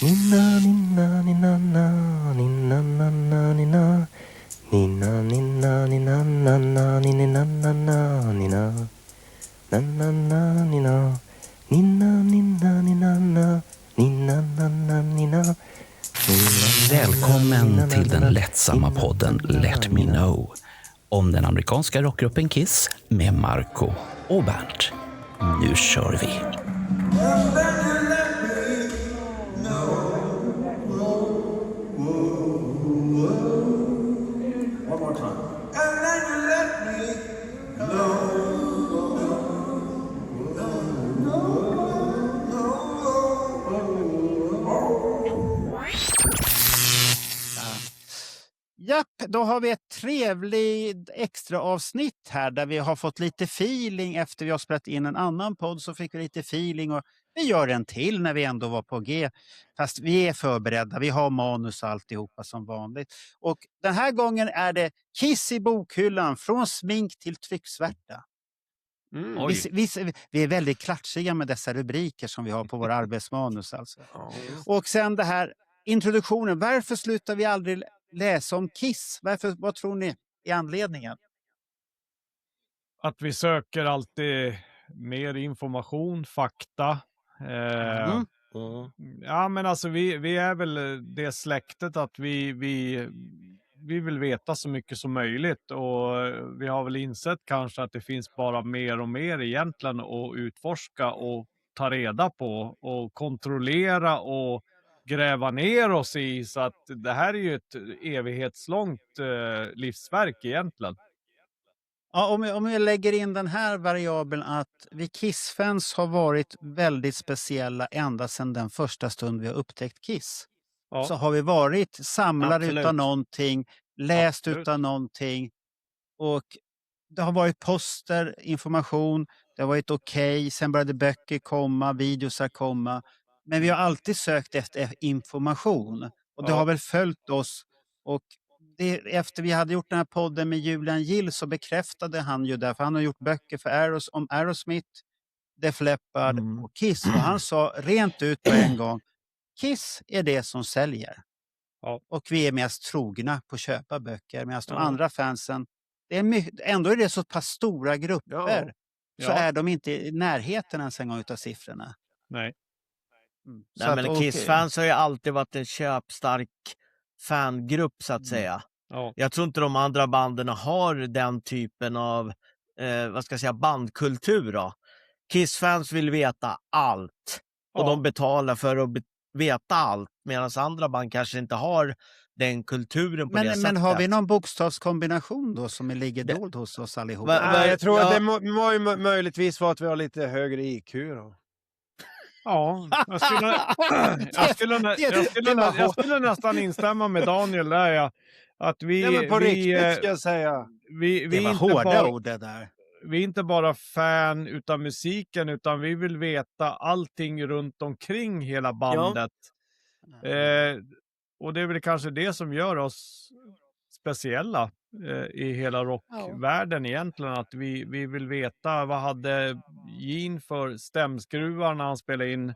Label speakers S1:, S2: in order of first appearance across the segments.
S1: Ninna, ninna, ninna, na, ninna, na, na, ninna. Ninna, ninna, ninna, na, na, ninna, na, na, ninna. Na, na, na, ninna. Ninna, ninna, ninna, na, ninna, na, na, ninna.
S2: Välkommen till den lättsamma podden Let Me Know om den amerikanska rockgruppen Kiss med Marco och Bernt. Nu kör vi!
S3: Japp, då har vi ett trevligt extra avsnitt här där vi har fått lite feeling efter vi har spelat in en annan podd, så fick vi lite feeling och vi gör en till när vi ändå var på G. Fast vi är förberedda, vi har manus och alltihopa som vanligt. Och den här gången är det Kiss i bokhyllan, från smink till trycksvärta. Vi är väldigt klatschiga med dessa rubriker som vi har på våra arbetsmanus alltså. Och sen det här introduktionen, varför slutar vi aldrig läsa om Kiss? Vad tror ni är anledningen?
S4: Att vi söker alltid mer information, fakta. Ja, men alltså vi är väl det släktet att vi vill veta så mycket som möjligt, och vi har väl insett kanske att det finns bara mer och mer egentligen att utforska och ta reda på och kontrollera och gräva ner oss i, så att det här är ju ett evighetslångt livsverk egentligen.
S3: Ja, om jag lägger in den här variabeln att vi Kiss-fans har varit väldigt speciella ända sedan den första stund vi har upptäckt Kiss.
S4: Ja.
S3: Så har vi varit samlare
S5: Absolut.
S3: utan någonting, läst
S4: Absolut.
S3: utan någonting, och det har varit poster, information, det har varit okej. Sen började böcker komma, videosar komma, men vi har alltid sökt efter information och det
S4: Ja.
S3: har väl följt oss. Och efter vi hade gjort den här podden med Julian Gill så bekräftade han ju där, för han har gjort böcker för om Aerosmith, Def Leppard och Kiss, och han sa rent ut på en gång: Kiss är det som säljer.
S4: Ja.
S3: Och vi är mest trogna på att köpa böcker, medan de
S4: Ja.
S3: andra fansen, ändå är det så pass stora grupper, så
S4: Ja.
S3: är de inte i närheten ens en gång utav siffrorna.
S4: Nej.
S3: Så
S5: Nej,
S3: att-
S5: men
S3: och-
S5: Kiss-fans har ju alltid varit en köpstark fangrupp så att säga.
S4: Ja.
S5: Jag tror inte de andra banden har den typen av bandkultur då. Kiss-fans vill veta allt och
S4: Ja.
S5: de betalar för att veta allt, medan andra band kanske inte har den kulturen på det sättet.
S3: Men har vi någon bokstavskombination då som ligger dold hos oss allihopa?
S6: Nej, jag tror att det må ju möjligtvis vara att vi har lite högre IQ då.
S4: Ja, jag skulle nästan instämma med Daniel där. Ja. Att vi,
S6: Ja, men på riktigt ska jag säga.
S4: Vi
S3: Det var
S4: inte
S3: hårda
S4: bara,
S3: ord det där.
S4: vi är inte bara fan utav musiken, utan vi vill veta allting runt omkring hela bandet. Och det är väl kanske det som gör oss speciella i hela rockvärlden egentligen. Att vi vill veta, vad hade Gene för stämskruvar när han spelade in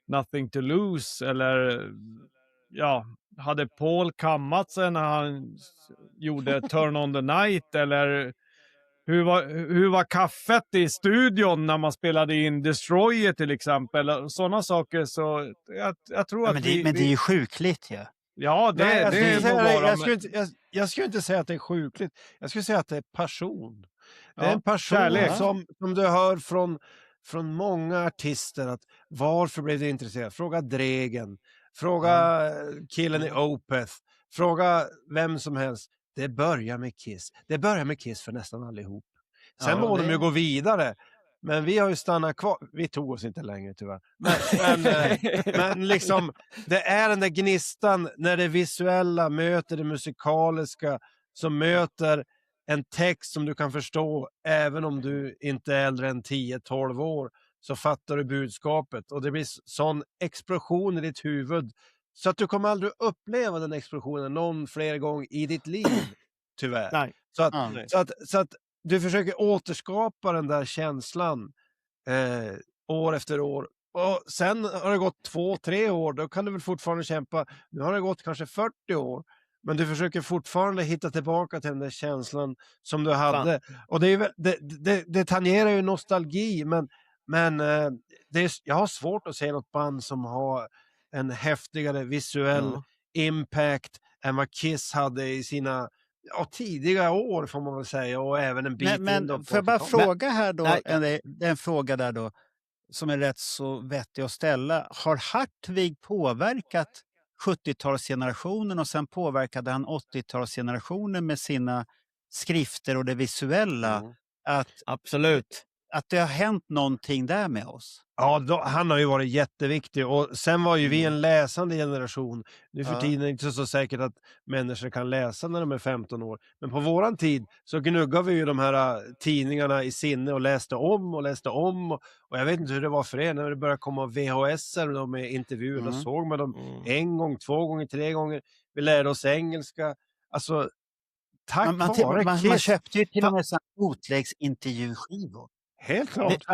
S4: Nothing to Lose, eller hade Paul kammat sig när han gjorde Turn on the Night, eller hur var kaffet i studion när man spelade in Destroyer till exempel, sådana saker. Så jag tror att
S3: Men det är ju sjukligt ju.
S4: Ja, det
S6: jag skulle inte säga att det är sjukligt. Jag skulle säga att det är passion. Det är
S4: Ja,
S6: en passion
S4: kärlek.
S6: som du hör från många artister. Att varför blev du intresserad? Fråga Dregen. Fråga killen i Opeth. Fråga vem som helst. Det börjar med Kiss. Det börjar med Kiss för nästan allihop. Sen må de ju gå vidare. Men vi har ju stannat kvar. Vi tog oss inte längre tyvärr. Men liksom, det är den där gnistan när det visuella möter det musikaliska, som möter en text som du kan förstå även om du inte är äldre än 10-12 år, så fattar du budskapet. Och det blir sån explosion i ditt huvud så att du kommer aldrig uppleva den explosionen någon fler gång i ditt liv, tyvärr.
S5: Nej.
S6: Så att du försöker återskapa den där känslan år efter år. Och sen har det gått 2-3 år, då kan du väl fortfarande kämpa. Nu har det gått kanske 40 år, men du försöker fortfarande hitta tillbaka till den där känslan som du hade. Och det, är väl, det tangerar ju nostalgi, men jag har svårt att se något band som har en häftigare visuell impact än vad Kiss hade i sina tidiga år, får man väl säga, och även en bit in.
S3: Men får jag bara fråga här då, en fråga där då, som är rätt så vettig att ställa. Har Hartvig påverkat 70-talsgenerationen och sen påverkade han 80-talsgenerationen med sina skrifter och det visuella?
S5: Absolut.
S3: Att det har hänt någonting där med oss?
S6: Ja, han har ju varit jätteviktig, och sen var ju vi en läsande generation. Nu för tiden är det inte så säkert att människor kan läsa när de är 15 år. Men på våran tid så gnuggade vi ju de här tidningarna i sinne och läste om. Och jag vet inte hur det var för er när det började komma VHS-er med intervjuer. Då såg man dem 1 gång, 2 gånger, 3 gånger. Vi lärde oss engelska. Alltså,
S3: man köpte ju till och med bootlegsintervjuskivor.
S6: Helt klart.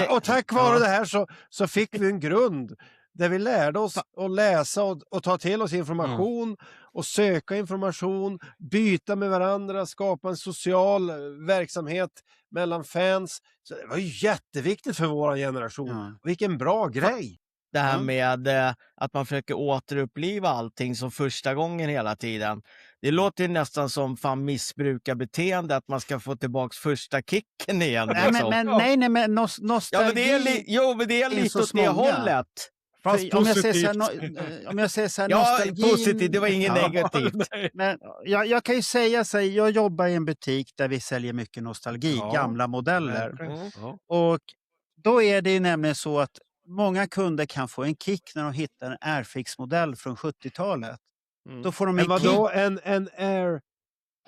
S3: Och
S6: tack vare det här så fick vi en grund där vi lärde oss att läsa och ta till oss information och söka information, byta med varandra, skapa en social verksamhet mellan fans. Så det var ju jätteviktigt för vår generation. Vilken bra grej!
S5: Det här med att man försöker återuppliva allting som första gången hela tiden. Det låter ju nästan som fan missbrukarbeteende, att man ska få tillbaka första kicken igen.
S3: Nej, men nostalgi...
S5: men det är lite åt det hållet.
S6: Fast
S3: om jag säger så här, nostalgin...
S5: positivt, det var inget negativt.
S3: Men jag kan ju säga så här, jag jobbar i en butik där vi säljer mycket nostalgi, gamla modeller. Och då är det nämligen så att många kunder kan få en kick när de hittar en Airfix-modell från 70-talet. Då får de en kick.
S6: En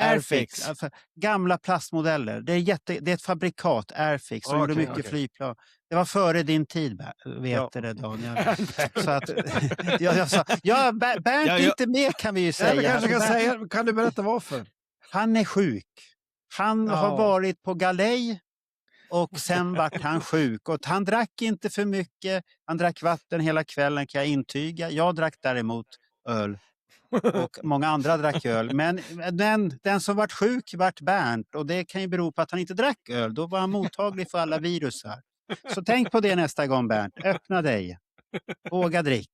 S3: Airfix, alltså gamla plastmodeller. Det är ett fabrikat, Airfix, som gjorde mycket flygplan. Det var före din tid, vet det, Daniel. Så att, jag sa, Bernt är inte med, kan vi ju säga.
S6: Kan du berätta varför?
S3: Han är sjuk. Han har varit på galej. Och sen vart han sjuk. Och han drack inte för mycket. Han drack vatten hela kvällen, kan jag intyga. Jag drack däremot öl. Och många andra drack öl. Men den som vart sjuk vart Bernt. Och det kan ju bero på att han inte drack öl. Då var han mottaglig för alla virusar. Så tänk på det nästa gång, Bernt. Öppna dig. Våga drick.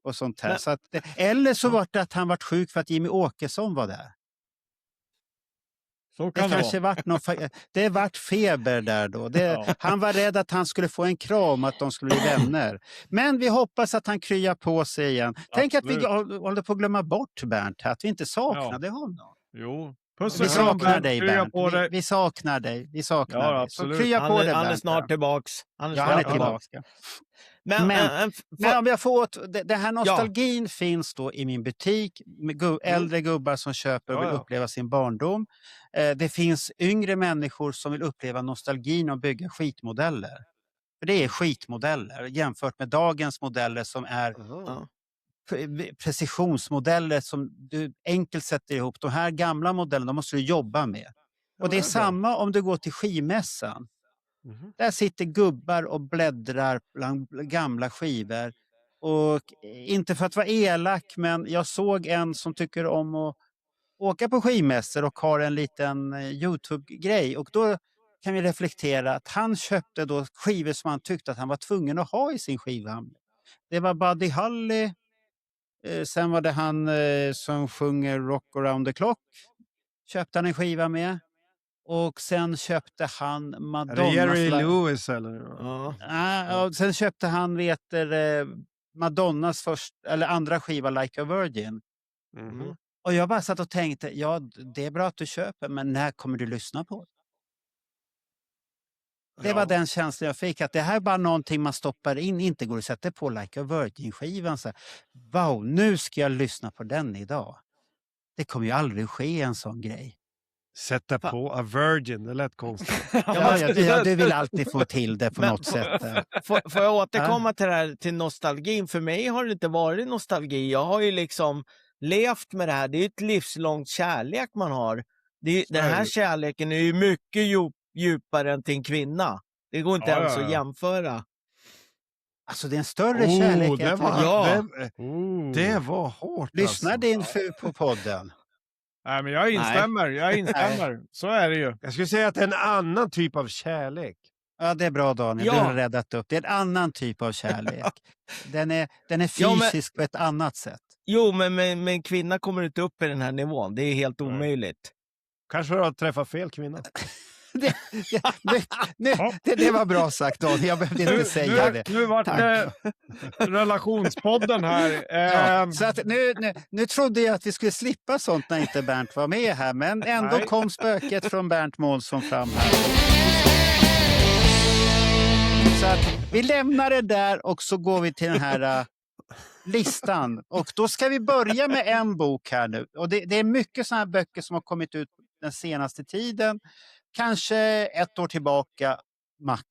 S3: Och sånt här. Så att, eller så var det att han vart sjuk för att Jimmy Åkesson var där.
S4: Så kan
S3: det kanske vart feber där då. Han var rädd att han skulle få en kram, att de skulle bli vänner. Men vi hoppas att han kryar på sig igen. Tänk att vi håller på att glömma bort Bernt, att vi inte saknade honom.
S4: Jo.
S3: Vi saknar dig, Bernt. Vi saknar dig. Vi saknar dig.
S4: Absolut.
S3: Så krya på dig, Bernt.
S5: Han är snart tillbaks.
S3: Han är tillbaka. Men om jag får det här nostalgin finns då i min butik med äldre gubbar som köper och vill uppleva sin barndom. Det finns yngre människor som vill uppleva nostalgin och bygga skitmodeller. För det är skitmodeller jämfört med dagens modeller som är precisionsmodeller som du enkelt sätter ihop. De här gamla modellerna måste du jobba med. Och det är samma om du går till skivmässan. Där sitter gubbar och bläddrar bland gamla skivor. Och inte för att vara elak, men jag såg en som tycker om att åka på skivmässor och har en liten YouTube-grej. Och då kan vi reflektera att han köpte då skivor som han tyckte att han var tvungen att ha i sin skivhandel. Det var Buddy Holly. Sen var det han som sjunger Rock Around the Clock. Köpte han en skiva med. Och sen köpte han Madonna.
S6: Jerry Lewis eller?
S3: Och sen köpte han Madonnas andra skiva Like a Virgin. Och jag bara satt och tänkte, det är bra att du köper, men när kommer du lyssna på det? Det var den känslan jag fick, att det här är bara någonting man stoppar in, inte går att sätta på Like a Virgin-skivan. Så, wow, nu ska jag lyssna på den idag. Det kommer ju aldrig ske en sån grej.
S6: Sätta på A Virgin, det lät konstigt.
S3: Du vill alltid få till det på något sätt.
S5: Får jag återkomma till det här, till nostalgin? För mig har det inte varit nostalgi. Jag har ju liksom levt med det här. Det är ett livslångt kärlek man har. Den här kärleken är ju mycket djupare än till en kvinna. Det går inte ens att jämföra.
S3: Alltså det är en större kärlek.
S6: det
S3: än
S6: var,
S5: Ja.
S6: det var hårt.
S3: Lyssnar
S6: alltså.
S3: din fru på podden?
S4: Nej, men jag instämmer. Så är det ju.
S6: Jag skulle säga att det är en annan typ av kärlek.
S3: Ja, det är bra Daniel.
S5: Ja.
S3: Du har räddat upp. Det är en annan typ av kärlek. Den är
S5: Ja, men-
S3: fysisk på ett annat sätt.
S5: Jo, men en kvinna kommer inte upp i den här nivån. Det är helt omöjligt.
S6: Kanske har träffat fel kvinna.
S3: Det var bra sagt Daniel. Jag behövde inte säga det.
S4: Nu vart det relationspodden här.
S3: Ja, så att nu trodde jag att vi skulle slippa sånt när inte Bernt var med här. Men ändå
S4: Nej.
S3: kom spöket från Bernt Månsson fram här. Så att vi lämnar det där och så går vi till den här listan. Och då ska vi börja med en bok här nu. Och det är mycket sådana här böcker som har kommit ut den senaste tiden. Kanske ett år tillbaka max.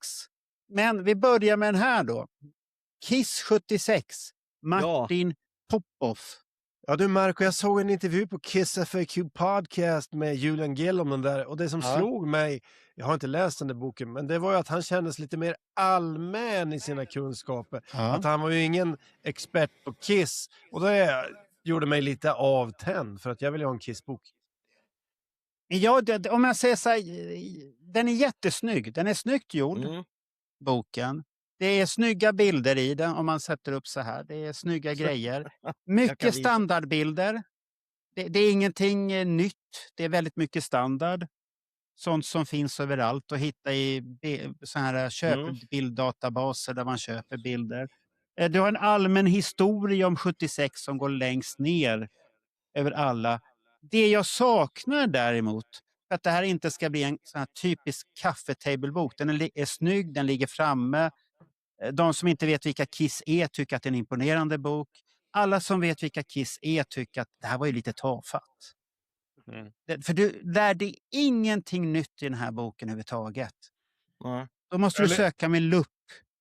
S3: Men vi börjar med den här då. Kiss 76. Martin Popoff.
S6: Ja du Marco, jag såg en intervju på Kiss FAQ podcast med Julian Gill om den där. Och det som slog mig, jag har inte läst den där boken, men det var ju att han kändes lite mer allmän i sina kunskaper. Att han var ju ingen expert på Kiss. Och det gjorde mig lite avtänd för att jag ville ha en Kiss-bok.
S3: Ja, om jag säger så här, den är jättesnygg. Den är snyggt gjord, boken. Det är snygga bilder i den om man sätter upp så här. Det är snygga grejer. Mycket standardbilder. Det är ingenting nytt. Det är väldigt mycket standard. Sånt som finns överallt och hitta i så här köpbilddatabaser där man köper bilder. Du har en allmän historia om 76 som går längst ner över alla. Det jag saknar däremot, för att det här inte ska bli en sån här typisk kaffetablebok. Den är snygg, den ligger framme. De som inte vet vilka Kiss är tycker att det är en imponerande bok. Alla som vet vilka Kiss är tycker att det här var ju lite tafatt. För du lärde ingenting nytt i den här boken överhuvudtaget. Då måste du söka med lupp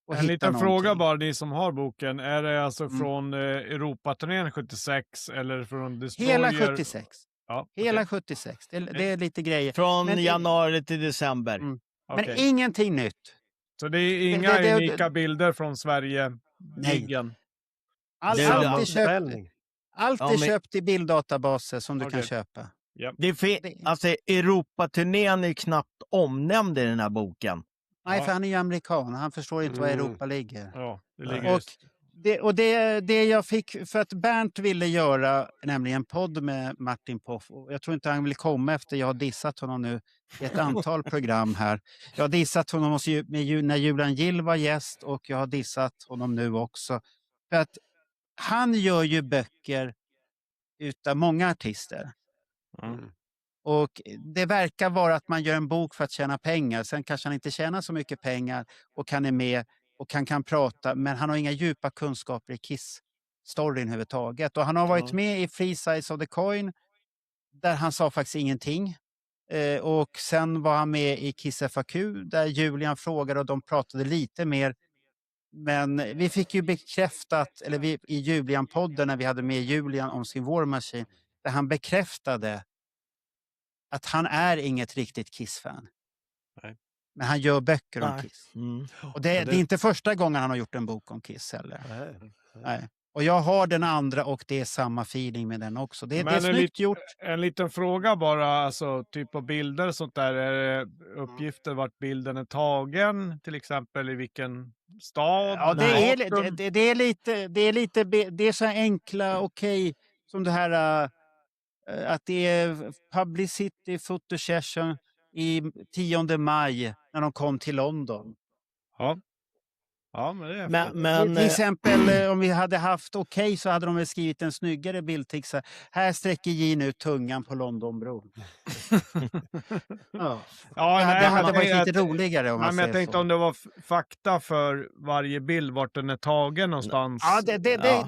S3: och
S4: En
S3: hitta
S4: liten
S3: någonting.
S4: fråga bara, ni som har boken. Är det alltså från Europaturnén 76 eller från Destroyer?
S3: Hela 76.
S4: Ja,
S3: Hela 76. Det är lite grejer.
S5: Från
S3: Men-
S5: januari till december.
S3: Men
S4: okej.
S3: ingenting nytt.
S4: Så det är inga
S3: det-
S4: unika bilder från Sverige-liggen?
S3: Allt
S5: Det är
S3: är
S6: Sammanställning.
S3: köpt i bilddatabaser som du kan
S4: Okej.
S3: köpa.
S5: Alltså, Europaturnén är knappt omnämnd i den här boken.
S3: Nej, för han är ju amerikan. Han förstår inte var Europa ligger.
S4: Ja, det ligger
S3: Och det jag fick, för att Bernt ville göra nämligen en podd med Martin Poff. Och jag tror inte han vill komma efter jag har dissat honom nu i ett antal program här. Jag har dissat honom när Julian Gill var gäst och jag har dissat honom nu också. För att han gör ju böcker utav många artister. Och det verkar vara att man gör en bok för att tjäna pengar. Sen kanske han inte tjänar så mycket pengar och han är med och han kan prata, men han har inga djupa kunskaper i Kiss-storyn överhuvudtaget. Och han har varit med i Free Sides of the Coin där han sa faktiskt ingenting. Och sen var han med i Kiss FAQ där Julian frågade och de pratade lite mer. Men vi fick ju bekräftat, eller i Julian-podden när vi hade med Julian om sin War Machine, där han bekräftade att han är inget riktigt Kiss-fan.
S6: Nej.
S3: Men han gör böcker om
S5: Nej.
S3: Kiss.
S5: Mm.
S3: Och det är inte första gången han har gjort en bok om Kiss heller. Nej. Och jag har den andra och det är samma feeling med den också. Det är snyggt gjort.
S4: En liten fråga bara, alltså typ på bilder och sånt där. Är det uppgifter vart bilden är tagen? Till exempel i vilken stad?
S3: Ja, det är lite, det är så här enkla, okej, som det här att det är publicity photo session i 10 maj när de kom till London.
S4: Ja, men det är
S5: Men
S3: Till exempel om vi hade haft okej så hade de väl skrivit en snyggare bildtext. Så här sträcker Gin ut tungan på Londonbron. Ja. Det hade varit lite roligare om man
S4: men jag
S3: säger
S4: tänkte
S3: så.
S4: om det var fakta för varje bild vart den är tagen någonstans.
S3: Ja,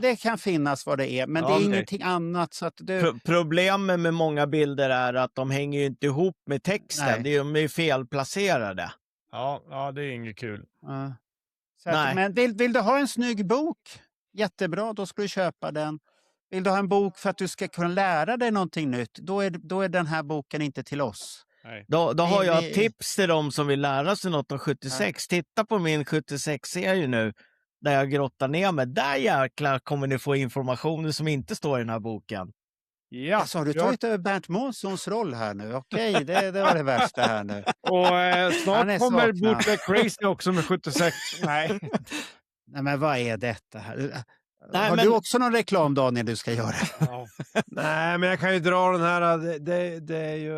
S3: det kan finnas vad det är, men det är ingenting annat. Så att
S5: Problemet med många bilder är att de hänger ju inte ihop med texten.
S3: Nej.
S5: De är ju felplacerade.
S4: Ja, det är inget kul.
S3: Så att, men vill du ha en snygg bok? Jättebra, då ska du köpa den. Vill du ha en bok för att du ska kunna lära dig någonting nytt, då är den här boken inte till oss.
S4: Nej.
S5: Då har jag tips till dem som vill lära sig något om 76. Titta på min 76-serie nu. där jag grottar ner mig. Där jäklar kommer ni få information som inte står i den här boken.
S4: Ja,
S3: Alltså, har du tagit över Bernt Månssons roll här nu? Okej, det var det värsta här nu.
S4: och
S3: Han
S4: snart
S3: är
S4: kommer
S3: saknad.
S4: Bootleg Crazy också med 76. Nej.
S3: Nej, men vad är detta här?
S5: Nej,
S3: Har
S5: men-
S3: du också någon reklam, Daniel, du ska göra?
S6: Nej, men jag kan ju dra den här. Det är ju...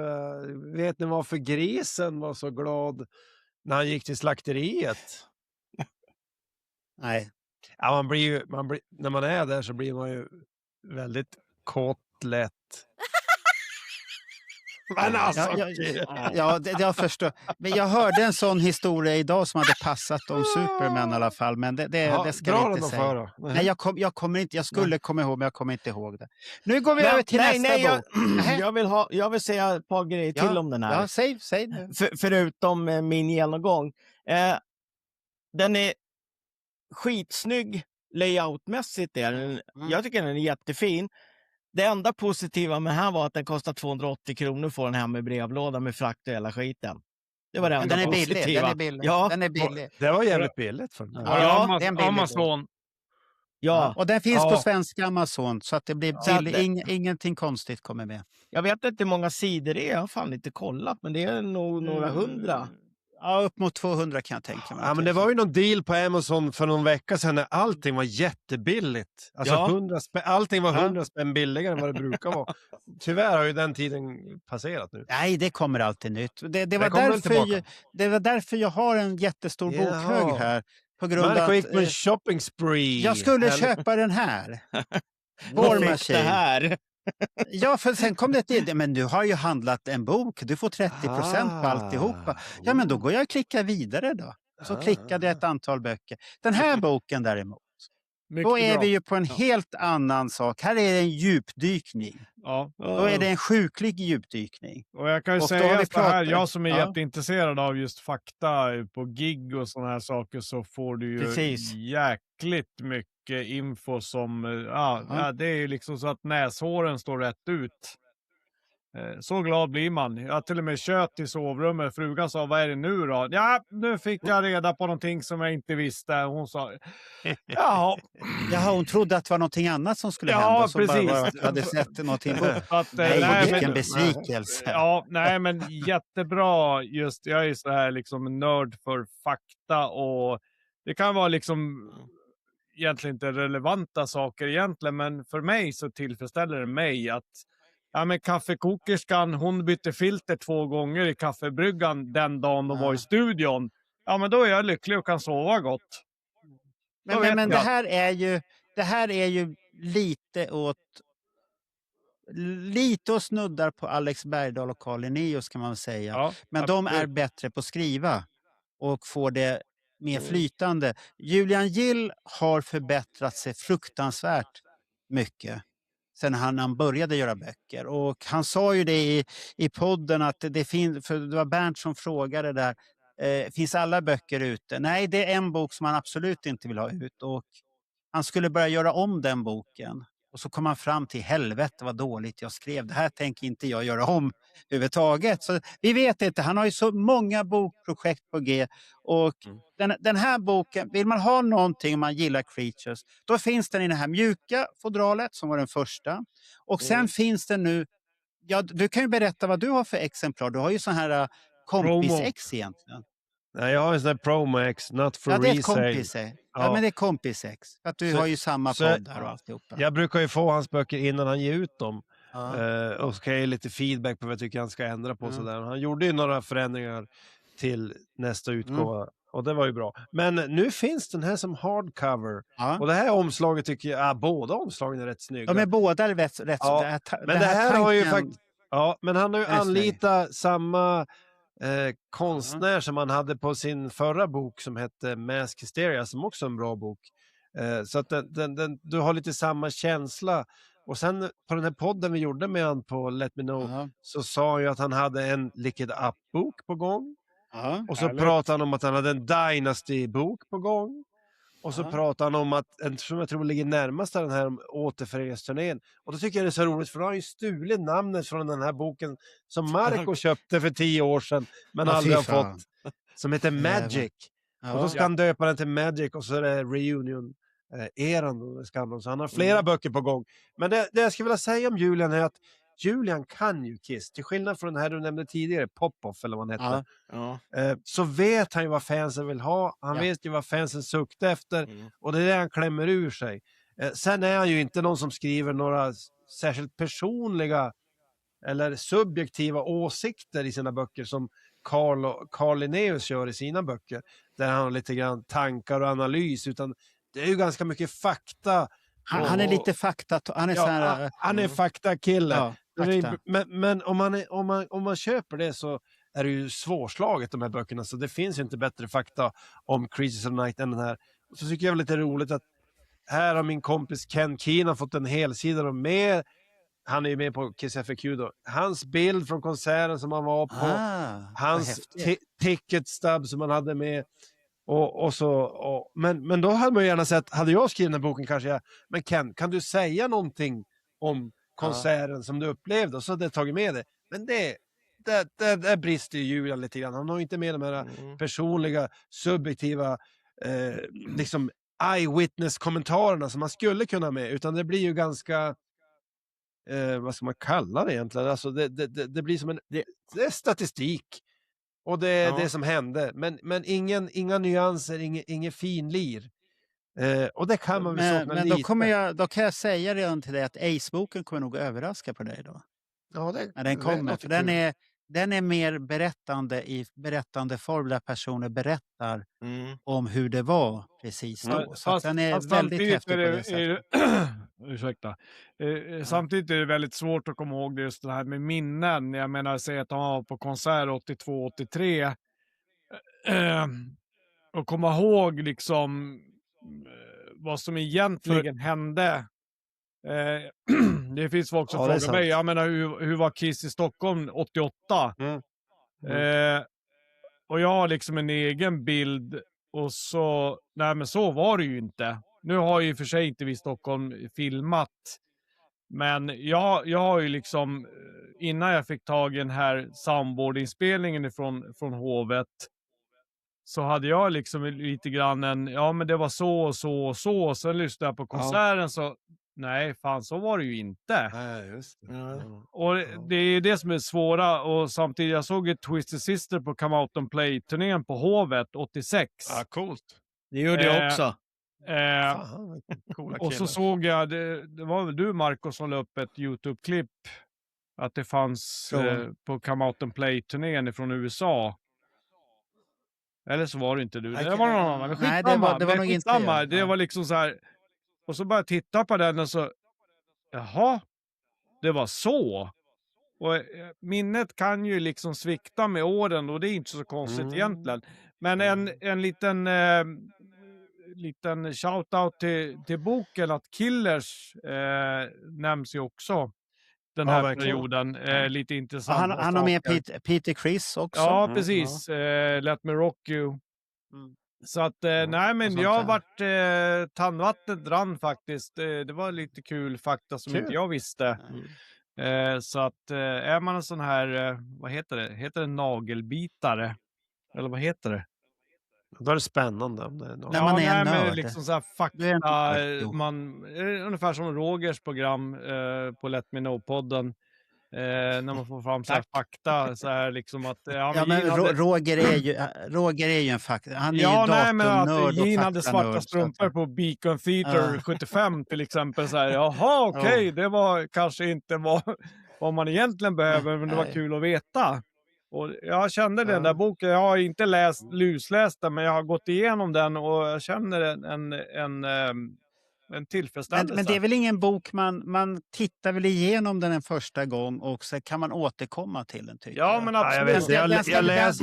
S6: Vet ni varför grisen var så glad när han gick till slakteriet?
S3: Nej.
S6: Ja, när man är där så blir man ju väldigt kåt lätt. Men alltså...
S3: Jag förstår. Men jag hörde en sån historia idag som hade passat om Superman i alla fall. Men det ska
S6: dra
S3: vi
S6: den
S3: inte
S6: då
S3: säga.
S6: för då.
S3: Nej, jag kommer inte. Jag skulle komma ihåg, men jag kommer inte ihåg det. Nu går vi
S5: Men-
S3: över till nästa
S5: nej,
S3: bok. Nähä.
S5: jag vill säga ett par grejer till om den här.
S3: Ja, säg nu.
S5: Förutom min genomgång. Den är skitsnygg layoutmässigt. Jag tycker den är jättefin. Det enda positiva med den här var att den kostar 280 kronor för den här med brevlåda med frakt och hela skiten. Det var det
S3: Men
S5: enda
S3: den är billig.
S5: positiva.
S3: Den är billig.
S5: Ja,
S3: Den är billig.
S6: Det var jävligt billigt för mig.
S3: Ja, det är en billig
S4: Amazon.
S5: ja.
S3: Och den finns
S6: Ja.
S3: på svenska Amazon, så att det blir
S5: Ja,
S3: billig. Ingenting konstigt kommer med.
S5: Jag vet inte hur många sidor det är. Jag har fan inte kollat, men det är nog några hundra.
S3: Ja, upp mot 200 kan jag tänka mig.
S6: Ja, men det var ju någon deal på Amazon för någon vecka sedan när allting var jättebilligt. Alltså
S5: Ja.
S6: 100 spänn, allting var 100 spänn billigare än vad det brukar vara. Tyvärr har ju den tiden passerat nu.
S3: Nej, det kommer alltid nytt. Det
S6: Det
S3: var
S6: kommer väl tillbaka.
S3: det var därför jag har en jättestor
S6: Jaha.
S3: bokhög här. På grund av
S6: Marco gick
S3: att
S6: på en shopping spree.
S3: jag skulle
S6: Eller-
S3: köpa den här.
S5: Vad
S3: War
S5: fick det
S3: Machine.
S5: här?
S3: Ja, för sen kom det till, men du har ju handlat en bok, du får 30% på alltihopa. Ja, men då går jag och klickar vidare då. Så klickade jag ett antal böcker. Den här boken däremot,
S4: Mycket
S3: då är
S4: bra.
S3: vi ju på en helt annan sak. Här är det en djupdykning.
S4: Ja.
S3: Då är det en sjuklig djupdykning.
S4: Och jag kan ju
S3: Och då har
S4: säga
S3: vi
S4: så här,
S3: pratat-
S4: jag som är
S3: Ja.
S4: jätteintresserad av just fakta på gig och sådana här saker, så får du ju
S5: Precis.
S4: jäkligt mycket info som, ja, det är ju liksom så att näshåren står rätt ut. Så glad blir man. Jag har till och med kört i sovrummet. Frugan sa, vad är det nu då? Ja, nu fick jag reda på någonting som jag inte visste. Hon sa, ja,
S3: Jaha, hon trodde att det var någonting annat som skulle
S4: Ja,
S3: hända. Som
S4: precis.
S3: bara var att jag hade sett någonting.
S4: att,
S3: Nej,
S4: nej,
S3: vilken
S4: men-
S3: besvikelse.
S4: Ja, nej men jättebra. Just, jag är så här liksom nörd för fakta, och det kan vara liksom egentligen inte relevanta saker egentligen, men för mig så tillfredsställer det mig att ja, men kaffekokerskan, hon bytte filter 2 gånger i kaffebryggan den dagen de var i studion. Ja, men då är jag lycklig och kan sova gott. Då vet
S3: Men
S4: jag.
S3: det här är ju lite och snuddar på Alex Bergdahl och Carl Linnaeus, kan man väl säga.
S4: Ja,
S3: Men de är
S4: absolut.
S3: bättre på att skriva och får det mer flytande. Julian Gill har förbättrat sig fruktansvärt mycket sen han började göra böcker. Och han sa ju det i podden att det finns, för det var Bernt som frågade där, finns alla böcker ute? Nej, det är en bok som han absolut inte vill ha ut, och han skulle börja göra om den boken. Och så kom han fram till, helvete vad dåligt jag skrev. Det här tänker inte jag göra om överhuvudtaget. Så vi vet inte, han har ju så många bokprojekt på G. Och den här boken, vill man ha någonting om man gillar Creatures, då finns den i det här mjuka fodralet som var den första. Och sen finns det nu, ja, du kan ju berätta vad du har för exemplar. Du har ju sån här kompis-ex egentligen.
S6: Nej, jag har en sån här Promax, not for
S3: Ja, det är ett
S6: resale.
S3: kompis-ex. Ja,
S6: Ja.
S3: men det är kompis-ex. För att du
S6: Så-
S3: har ju samma
S6: så-
S3: poddar och alltihopa.
S6: Jag brukar ju få hans böcker innan han ger ut dem.
S3: Ja.
S6: Och så kan jag ge lite feedback på vad jag tycker han ska ändra på.
S3: Mm.
S6: Sådär. Han gjorde ju några förändringar till nästa utgåva. Och det var ju bra. Men nu finns den här som hardcover.
S3: Ja.
S6: Och det här omslaget tycker jag, båda omslagen är rätt snygga.
S3: De är båda rätt
S6: Ja, men det här har ju faktiskt... Ja, men han har ju
S3: är snygg.
S6: anlitat samma konstnär som han hade på sin förra bok som hette Mask Hysteria, som också är en bra bok. Så att du har lite samma känsla. Och sen på den här podden vi gjorde med han på Let Me Know,
S3: Ja.
S6: så sa han ju att han hade en Liquid Up-bok på gång.
S3: Ja.
S6: Och så
S4: Härligt.
S6: pratade han om att han hade en Dynasty-bok på gång. Och så
S3: Ja.
S6: pratade han om att, som jag tror ligger närmast den här återföreningsturnén. Och då tycker jag det är så roligt, för då har han ju stulit namnet från den här boken som Marco köpte för 10 år sedan, men
S3: Ja,
S6: aldrig har
S3: fy fan.
S6: fått. Som heter Magic. Och då ska han döpa den till Magic och så är det Reunion-eran. Så han har flera böcker på gång. Men det jag skulle vilja säga om Julian är att Julian kan ju Kiss. Till skillnad från den här du nämnde tidigare, Popoff eller vad han hette. Så vet han ju vad fansen vill ha. Han vet ju vad fansen suktar efter. Och det är det han klämmer ur sig. Sen är han ju inte någon som skriver några särskilt personliga eller subjektiva åsikter i sina böcker som Carl Linnaeus gör i sina böcker. Där han har lite grann tankar och analys. Utan det är ju ganska mycket fakta.
S3: Han är lite fakta. Han är
S6: han är faktakille.
S3: Ja, fakta.
S6: Men om man köper det så är det ju svårslaget de här böckerna. Så det finns ju inte bättre fakta om Creatures of the Night än den här. Och så tycker jag lite roligt att här har min kompis Ken Keenan fått en helsida och med. Han är ju med på Kiss FAQ då. Hans bild från konserten som han var på. Hans ticket stub som han hade med. Men då hade man ju gärna sett, hade jag skrivit den här boken kanske men Ken, kan du säga någonting om konserten som du upplevde? Och så hade jag tagit med det. Men det brister ju Julian lite grann. Han har inte med de här personliga, subjektiva liksom eyewitness-kommentarerna som man skulle kunna med. Utan det blir ju ganska vad ska man kalla det egentligen? Alltså det blir som det är statistik. Och det är det som hände. Men inga nyanser, ingen finlir. Och det kan man väl sakna lite.
S3: Men då kan jag säga redan till dig att Ace-boken kommer nog överraska på dig då.
S6: Ja,
S3: när den kommer. För den är mer berättande i berättande form där personer berättar om hur det var precis då. Så att den är väldigt häftig på det sättet.
S4: Ursäkta. Samtidigt är det väldigt svårt att komma ihåg just det här med minnen. Jag menar, säg att han var på konsert 82-83 och komma ihåg liksom vad som egentligen hände. Det finns folk som frågar mig, jag menar hur var Kiss i Stockholm 88? Och jag har liksom en egen bild och så, nej men så var det ju inte. Nu har ju för sig inte vi i Stockholm filmat. Men jag har ju liksom, innan jag fick tag i den här soundboardinspelningen från hovet, så hade jag liksom lite grann men det var så och så och så. Och sen lyssnade jag på konserten så, nej fan så var det ju inte.
S6: Nej, just det.
S4: Och det är det som är svåra. Och samtidigt, jag såg ett Twisted Sister på Come Out and Play-turnén på hovet 86.
S6: Ja, coolt.
S5: Det gjorde jag också.
S4: Och så såg jag, det var väl du Marco som la upp ett YouTube-klipp att det fanns på Come Out and Play-turnén från USA. Eller så var det inte du. Det var någon annan.
S3: Nej, det var nog inte jag.
S4: Det var liksom så här. Och så började jag titta på den och så, jaha, det var så. Och minnet kan ju liksom svikta med åren och det är inte så konstigt egentligen. Men en liten shout-out till boken att Killers nämns ju också den här perioden. Lite intressant.
S3: Han har med Peter Criss också.
S4: Ja, precis. Let Me Rock You. Så att, nej men jag har varit tandvattnet rann faktiskt. Det var lite kul fakta som inte jag visste. Så att är man en sån här, vad heter det? Heter det nagelbitare? Eller vad heter det?
S6: Då är det spännande om det är
S3: något. När man är en nörd.
S4: Liksom så här fakta, ungefär som Rogers program på Let Me Know-podden. När man får fram så här fakta så här liksom att
S3: Roger är ju en fakta. Han är ju datornörd och
S4: Gene hade svarta strumpor på Beacon Theater 75 till exempel så här. Jaha, okej, det var kanske inte vad man egentligen behöver, men det var kul att veta. Och jag kände den där boken, jag har inte lusläst den, men jag har gått igenom den och jag känner en tillfredsställelse.
S3: Men det är väl ingen bok man tittar väl igenom den en första gång och så kan man återkomma till den tycker jag.
S4: Men absolut.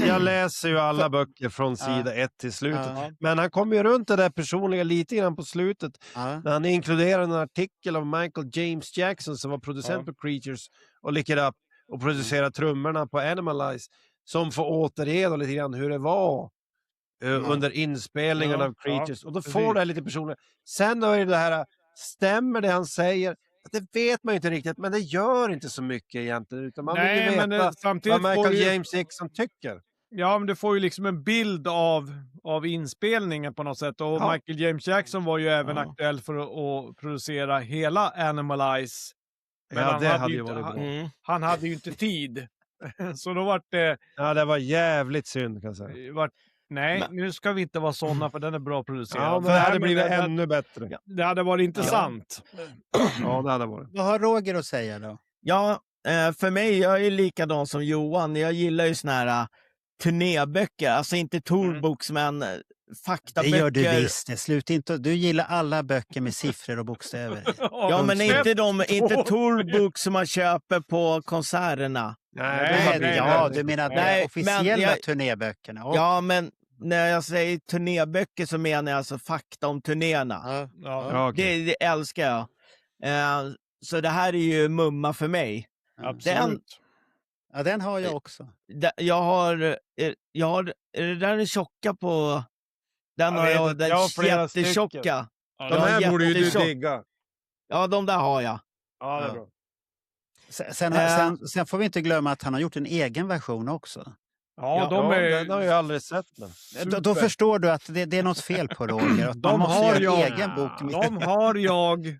S6: Jag läser ju alla böcker från sida 1 till slutet. Men han kommer ju runt det där personliga lite grann på slutet. När han inkluderar en artikel av Michael James Jackson som var producent på Creatures och Lick It Up och producerar trummorna på Animalize som får återge då lite grann hur det var under inspelningen av Creatures. Och då får det lite personligt. Sen då är det här, stämmer det han säger? Det vet man ju inte riktigt, men det gör inte så mycket egentligen. Utan man vill ju veta vad Michael James Jackson tycker.
S4: Ja, men du får ju liksom en bild av inspelningen på något sätt. Och
S6: Ja.
S4: Michael James Jackson var ju även
S5: Ja.
S4: aktuell för att producera hela Animalize. Men
S6: Ja, det hade
S4: ju
S6: ju
S4: inte,
S6: varit bra.
S4: han hade ju inte tid. Så då vart det...
S6: Ja, det var jävligt synd kan jag säga.
S4: Nej, nu ska vi inte vara sådana för den är bra producerad.
S6: Ja, men
S4: För
S6: det
S4: här
S6: hade
S4: med
S6: blivit
S4: det-
S6: ännu bättre.
S4: Det hade varit intressant.
S6: Ja, det hade varit.
S3: Vad har Roger att säga då?
S5: Ja, för mig, jag är likadan som Johan. Jag gillar ju såna här turnéböcker. Alltså inte Tourbox, men faktaböcker.
S3: Det gör du visst. Slut inte. Du gillar alla böcker med siffror och bokstäver i.
S5: Ja, men inte Tourbox som man köper på konserterna.
S3: Ja, du menar de
S5: Nej,
S3: officiella
S5: men jag-
S3: turnéböckerna? Och,
S5: Ja, men när jag säger turnéböcker så menar jag alltså fakta om turnéerna.
S3: ja.
S6: Ja, okej.
S5: Det älskar jag. Så det här är ju mumma för mig.
S4: Absolut.
S3: Ja, den har jag också.
S5: Jag har är det där den tjocka på... Den
S6: Jag
S5: har
S6: vet
S5: jag,
S6: inte,
S5: den
S6: jag har flera stycken.
S5: jättetjocka.
S4: Ja,
S6: De
S5: Ja,
S6: här borde ju du
S5: jättetjock.
S6: digga.
S5: Ja, de där har jag.
S6: Ja, det är
S3: Ja.
S6: bra.
S3: Sen får vi inte glömma att han har gjort en egen version också.
S4: Ja, de är...
S6: Den har jag aldrig sett. Den.
S3: Då förstår du att det är något fel på Roger. Att man
S4: De
S3: måste
S4: har
S3: göra en
S4: jag.
S3: egen bok.
S4: De har jag.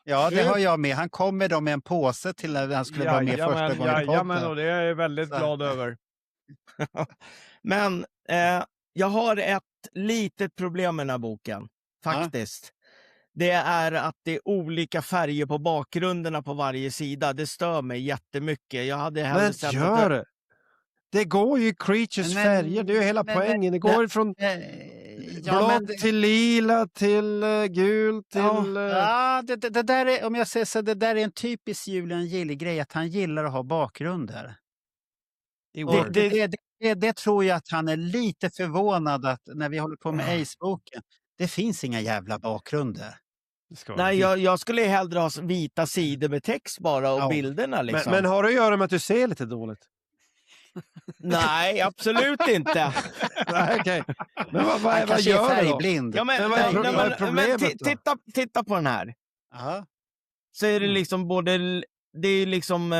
S3: Ja, det har jag med. Han kom med dem i en påse till när han skulle vara med första gången i
S4: Jajamän, och
S3: podden.
S4: det är jag väldigt
S3: Så.
S4: glad över.
S5: Men jag har ett litet problem med den här boken. Faktiskt. Det är att det är olika färger på bakgrunderna på varje sida. Det stör mig jättemycket. Jag hade hellre
S6: Men
S5: sett
S6: gör det! Det går ju i Creatures
S3: Men-
S6: färger, det är ju hela
S3: men-
S6: poängen. Det går från blått till lila till gult till...
S3: Ja, det där är, om jag säger så, det där är en typisk Julian Gill-grej, att han gillar att ha bakgrunder.
S6: i
S3: Och
S6: Word.
S3: det tror jag att han är lite förvånad att när vi håller på med Ace-boken, det finns inga jävla bakgrunder.
S6: Det ska vara
S5: Nej,
S6: vitt.
S5: jag skulle hellre ha vita sidor med text bara och
S3: Ja.
S5: bilderna liksom.
S6: Men har det att göra med att du ser lite dåligt?
S5: Nej, absolut inte.
S6: Nej, okej. Men vad
S3: Han kanske är
S6: gör det då?
S3: färgblind.
S5: Ja, men,
S6: Men vad är
S5: nej,
S6: vad är problemet då?
S5: titta på den här.
S3: Aha.
S5: Så är det liksom det är liksom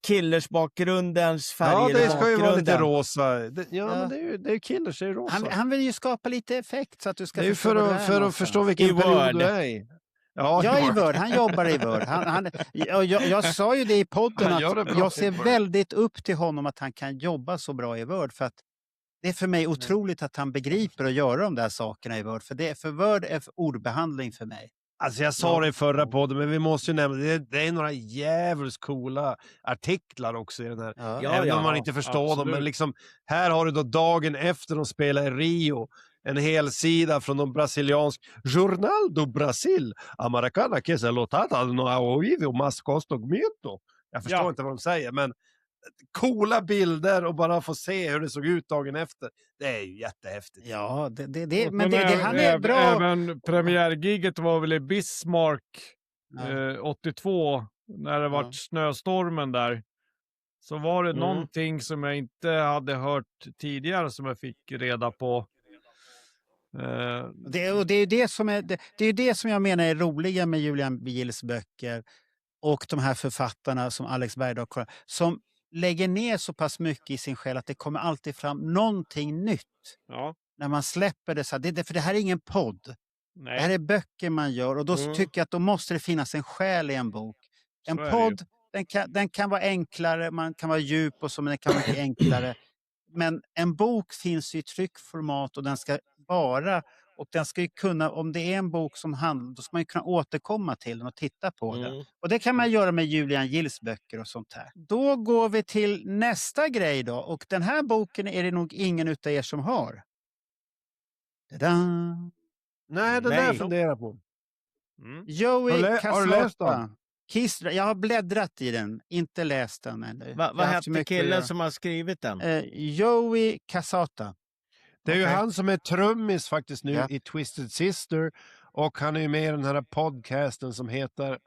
S5: killersbakgrundens färger.
S6: Ja, det ska ju vara lite
S5: bakgrunden.
S6: rosa.
S3: Ja.
S6: Men det är ju Killers, det är rosa.
S3: Han vill ju skapa lite effekt så att du ska
S6: det är ju
S3: förstå vad det är
S6: för att
S3: någonstans.
S6: förstå vilken
S5: I
S6: period
S5: Word.
S6: du är i. Ja,
S3: Ja, i Word. Han jobbar i Word. Jag sa ju det i podden
S6: Han gör det
S3: att
S6: bra
S3: jag
S6: i
S3: ser
S6: Word.
S3: väldigt upp till honom att han kan jobba så bra i Word. För att det är för mig otroligt att han begriper att göra de där sakerna i Word. För Word är ordbehandling för mig.
S6: Alltså jag sa det i förra podden, men vi måste ju nämna det är några jävligt coola artiklar också i den här.
S3: Ja.
S5: Ja,
S6: Även
S5: ja,
S6: om man inte förstår dem.
S4: absolut.
S6: Men liksom, här har du då dagen efter de spelar i Rio. En hel sida från de brasiliansk Jornal do Brasil. Americana que se lotata no ao vivo mas costo muito. Jag förstår
S4: Ja.
S6: inte vad de säger, men coola bilder och bara få se hur det såg ut dagen efter. Det är ju jättehäftigt.
S3: Ja,
S4: Och
S3: men
S4: sen
S3: han är bra.
S4: Även premiärgiget var väl i Bismarck
S3: Ja.
S4: 82, när det vart snöstormen där. Så var det någonting som jag inte hade hört tidigare som jag fick reda på.
S3: Det är ju det som jag menar är roliga med Julian Gills böcker och de här författarna som Alex Bergdahl, som lägger ner så pass mycket i sin själ att det kommer alltid fram någonting nytt
S4: Ja,
S3: när man släpper det. Så här, för det här är ingen podd. Det här
S4: nej.
S3: är böcker man gör och då tycker jag att då måste det finnas en själ i en bok. En
S4: Så är det
S3: podd, den kan vara enklare, man kan vara djup och så, men den kan vara mycket enklare. Men en bok finns i tryckformat och den ska vara, och den ska ju kunna, om det är en bok som handlar, då ska man ju kunna återkomma till den och titta på den. Och det kan man göra med Julian Gills böcker och sånt här. Då går vi till nästa grej då, och den här boken är det nog ingen utav er som har. Da-da!
S6: Nej, det
S3: Nej.
S6: där funderar jag på.
S4: Mm.
S3: Joey
S6: Har du läst
S3: Casota.
S6: den?
S3: Jag har bläddrat i den, inte läst den ännu.
S5: Vad
S3: Jag har haft
S5: hette
S3: mycket att
S5: killen
S3: göra.
S5: som har skrivit den?
S3: Joey Casota.
S6: Det är ju
S3: Okej.
S6: han som är trummis faktiskt nu
S3: Ja.
S6: i Twisted Sister. Och han är ju med i den här podcasten som heter...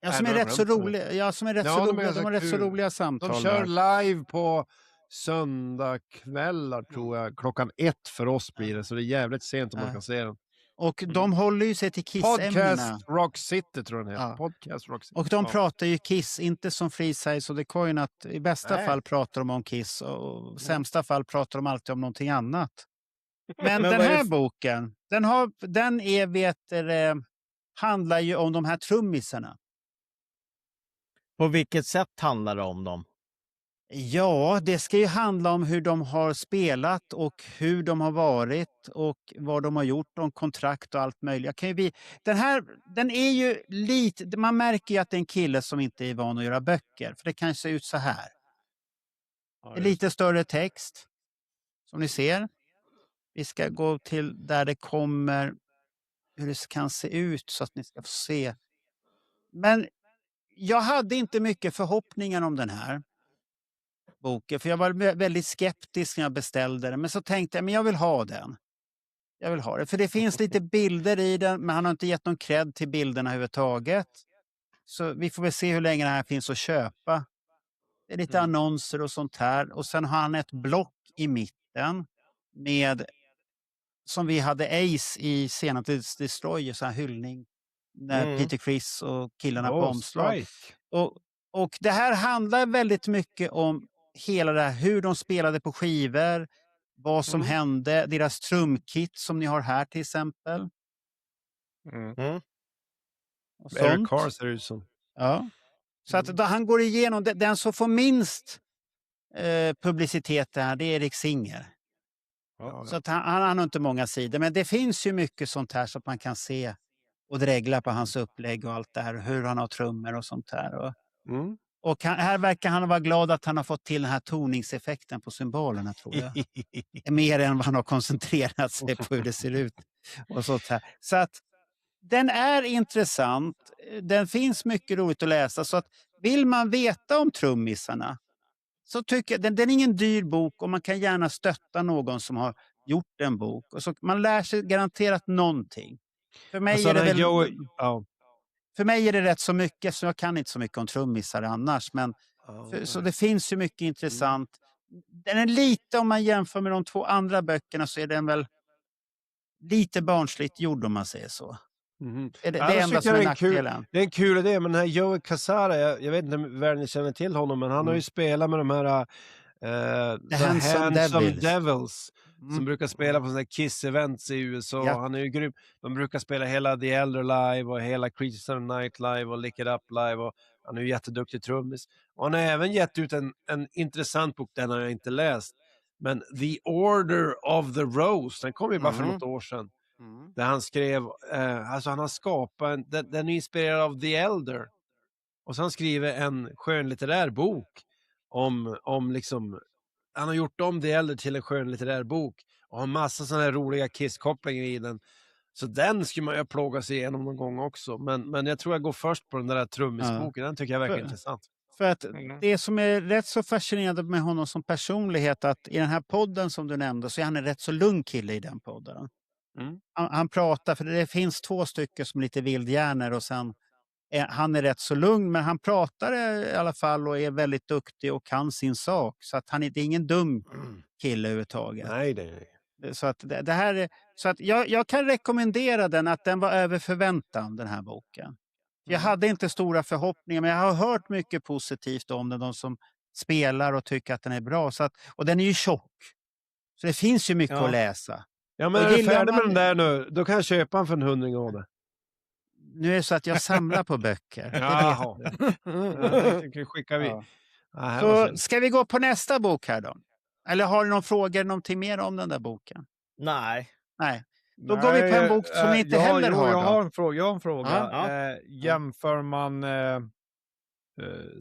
S3: Ja, som
S6: Nej,
S3: är
S6: nu har
S3: rätt
S6: jag
S3: så
S6: glömt det.
S3: roliga. Ja, som är rätt
S6: Ja,
S3: så
S6: de är
S3: roliga.
S6: ganska
S3: De har rätt så
S6: kul.
S3: roliga samtal.
S6: De kör
S3: där.
S6: live på söndagkvällar tror jag. 1:00 för oss blir det. Så det är jävligt sent om man
S3: Ja.
S6: kan se den.
S3: Och de håller ju sig till Kiss-ämnena.
S6: Podcast Rock City tror jag den heter.
S3: Ja.
S6: Podcast Rock City.
S3: Och de
S6: Ja.
S3: pratar ju Kiss, inte som Freesize och The Coin, att i bästa
S6: Nej.
S3: fall pratar de om Kiss och i sämsta fall pratar de alltid om någonting annat. Men
S5: Men
S3: den
S5: vad är det
S3: här boken, handlar ju om de här trummisarna.
S5: På vilket sätt handlar det om dem?
S3: Ja, det ska ju handla om hur de har spelat och hur de har varit och vad de har gjort, om kontrakt och allt möjligt. Den är ju lite, man märker ju att det är en kille som inte är van att göra böcker, för det kan se ut så här.
S6: Ja,
S3: Det är lite större text, som ni ser. Vi ska gå till där det kommer, hur det kan se ut så att ni ska få se. Men jag hade inte mycket förhoppningar om den här boken, för jag var väldigt skeptisk när jag beställde den. Men så tänkte jag, men jag vill ha den. Jag vill ha det, för det finns lite bilder i den, men han har inte gett någon cred till bilderna överhuvudtaget. Så vi får väl se hur länge det här finns att köpa. Det är lite annonser och sånt här. Och sen har han ett block i mitten med, som vi hade Ace i senaste Destroyer, så här hyllning. När Peter Criss och killarna på omslag.
S6: Strike.
S3: Och det här handlar väldigt mycket om hela det här, hur de spelade på skivor, vad som hände, deras trumkit som ni har här till exempel. Och
S6: Eric
S3: sånt.
S6: Carr ser det ut som.
S3: Ja. Så att han går igenom, den som får minst publicitet här, det är Erik Singer.
S6: Ja,
S3: Så att han har inte många sidor, men det finns ju mycket sånt här så att man kan se och dregla på hans upplägg och allt det här, hur han har trummor och sånt här. Och här verkar han vara glad att han har fått till den här toningseffekten på symbolerna, tror jag. Mer än vad han har koncentrerat sig på hur det ser ut. Och sånt här. Så att den är intressant. Den finns mycket roligt att läsa. Så att vill man veta om trummisarna, så tycker jag, den är ingen dyr bok och man kan gärna stötta någon som har gjort en bok. Och så man lär sig garanterat någonting. För mig
S6: Alltså,
S3: är det väl...
S6: ja.
S3: För mig är det rätt så mycket, så jag kan inte så mycket om trummisar annars. Men så det finns ju mycket intressant. Den är lite, om man jämför med de två andra böckerna, så är den väl lite barnsligt gjord, om man säger så. Det är enda som är nackdelen.
S6: Det är en kul idé, men den här Joey Cassara, jag vet inte om världen känner till honom, men han har ju spelat med de här The Handsome Devils. Som brukar spela på sådana här Kiss-events i USA. Ja. Han är ju grym. De brukar spela hela The Elder Live och hela Creatures of the Night Live och Lick It Up Live. Och han är ju jätteduktig trummis. Och han har även gett ut en intressant bok, den har jag inte läst. Men The Order of the Rose, den kom ju bara för något år sedan. Där han skrev, alltså han har skapat, den är inspirerad av The Elder. Och så han skriver en skönlitterär bok om liksom... Han har gjort om The Elder till en skönlitterär bok och har massa sådana här roliga Kiss-kopplingar i den. Så den skulle man ju plåga sig igenom någon gång också. Men jag tror jag går först på den där trummisboken. Den tycker jag verkar intressant.
S3: För att det som är rätt så fascinerande med honom som personlighet, att i den här podden som du nämnde, så är han en rätt så lugn kille i den podden. Han pratar, för det finns 2 stycken som är lite vildhjärnor och sen han är rätt så lugn, men han pratar i alla fall och är väldigt duktig och kan sin sak. Så att det är ingen dum kille överhuvudtaget.
S6: Nej.
S3: Så att det här är, så att jag kan rekommendera den, att den var över förväntan, den här boken. Jag hade inte stora förhoppningar, men jag har hört mycket positivt om den, de som spelar och tycker att den är bra. Så att, och den är ju tjock. Så det finns ju mycket att läsa.
S6: Ja, men är du färdig med den där nu, då kan jag köpa den för 100 av det.
S3: Nu är det så att jag samlar på böcker.
S6: Jaha. Det skickar vi.
S3: Ja. Så ska vi gå på nästa bok här då? Eller har du någon fråga, någonting mer om den där boken?
S5: Nej.
S3: Då går vi på en bok som ni inte heller har.
S4: Jag har en fråga. Jämför man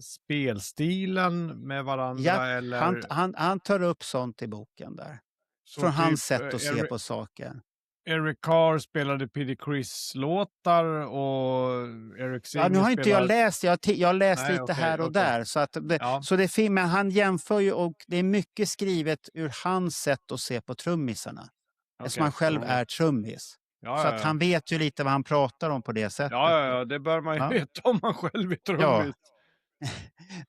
S4: spelstilen med varandra?
S3: Ja,
S4: eller?
S3: Han tar upp sånt i boken där.
S4: Så
S3: från
S4: typ,
S3: hans sätt att se på saker.
S4: Eric Carr spelade Peter Criss-låtar och Eric Singer
S3: nu har inte jag läst. Jag har läst lite
S4: okej,
S3: här och där. Så, att så det är fint, men han jämför ju, och det är mycket skrivet ur hans sätt att se på trummisarna. Eftersom han själv är trummis. Så att han vet ju lite vad han pratar om på det sättet.
S4: Ja, det bör man ju veta om man själv är trummis.
S3: Ja.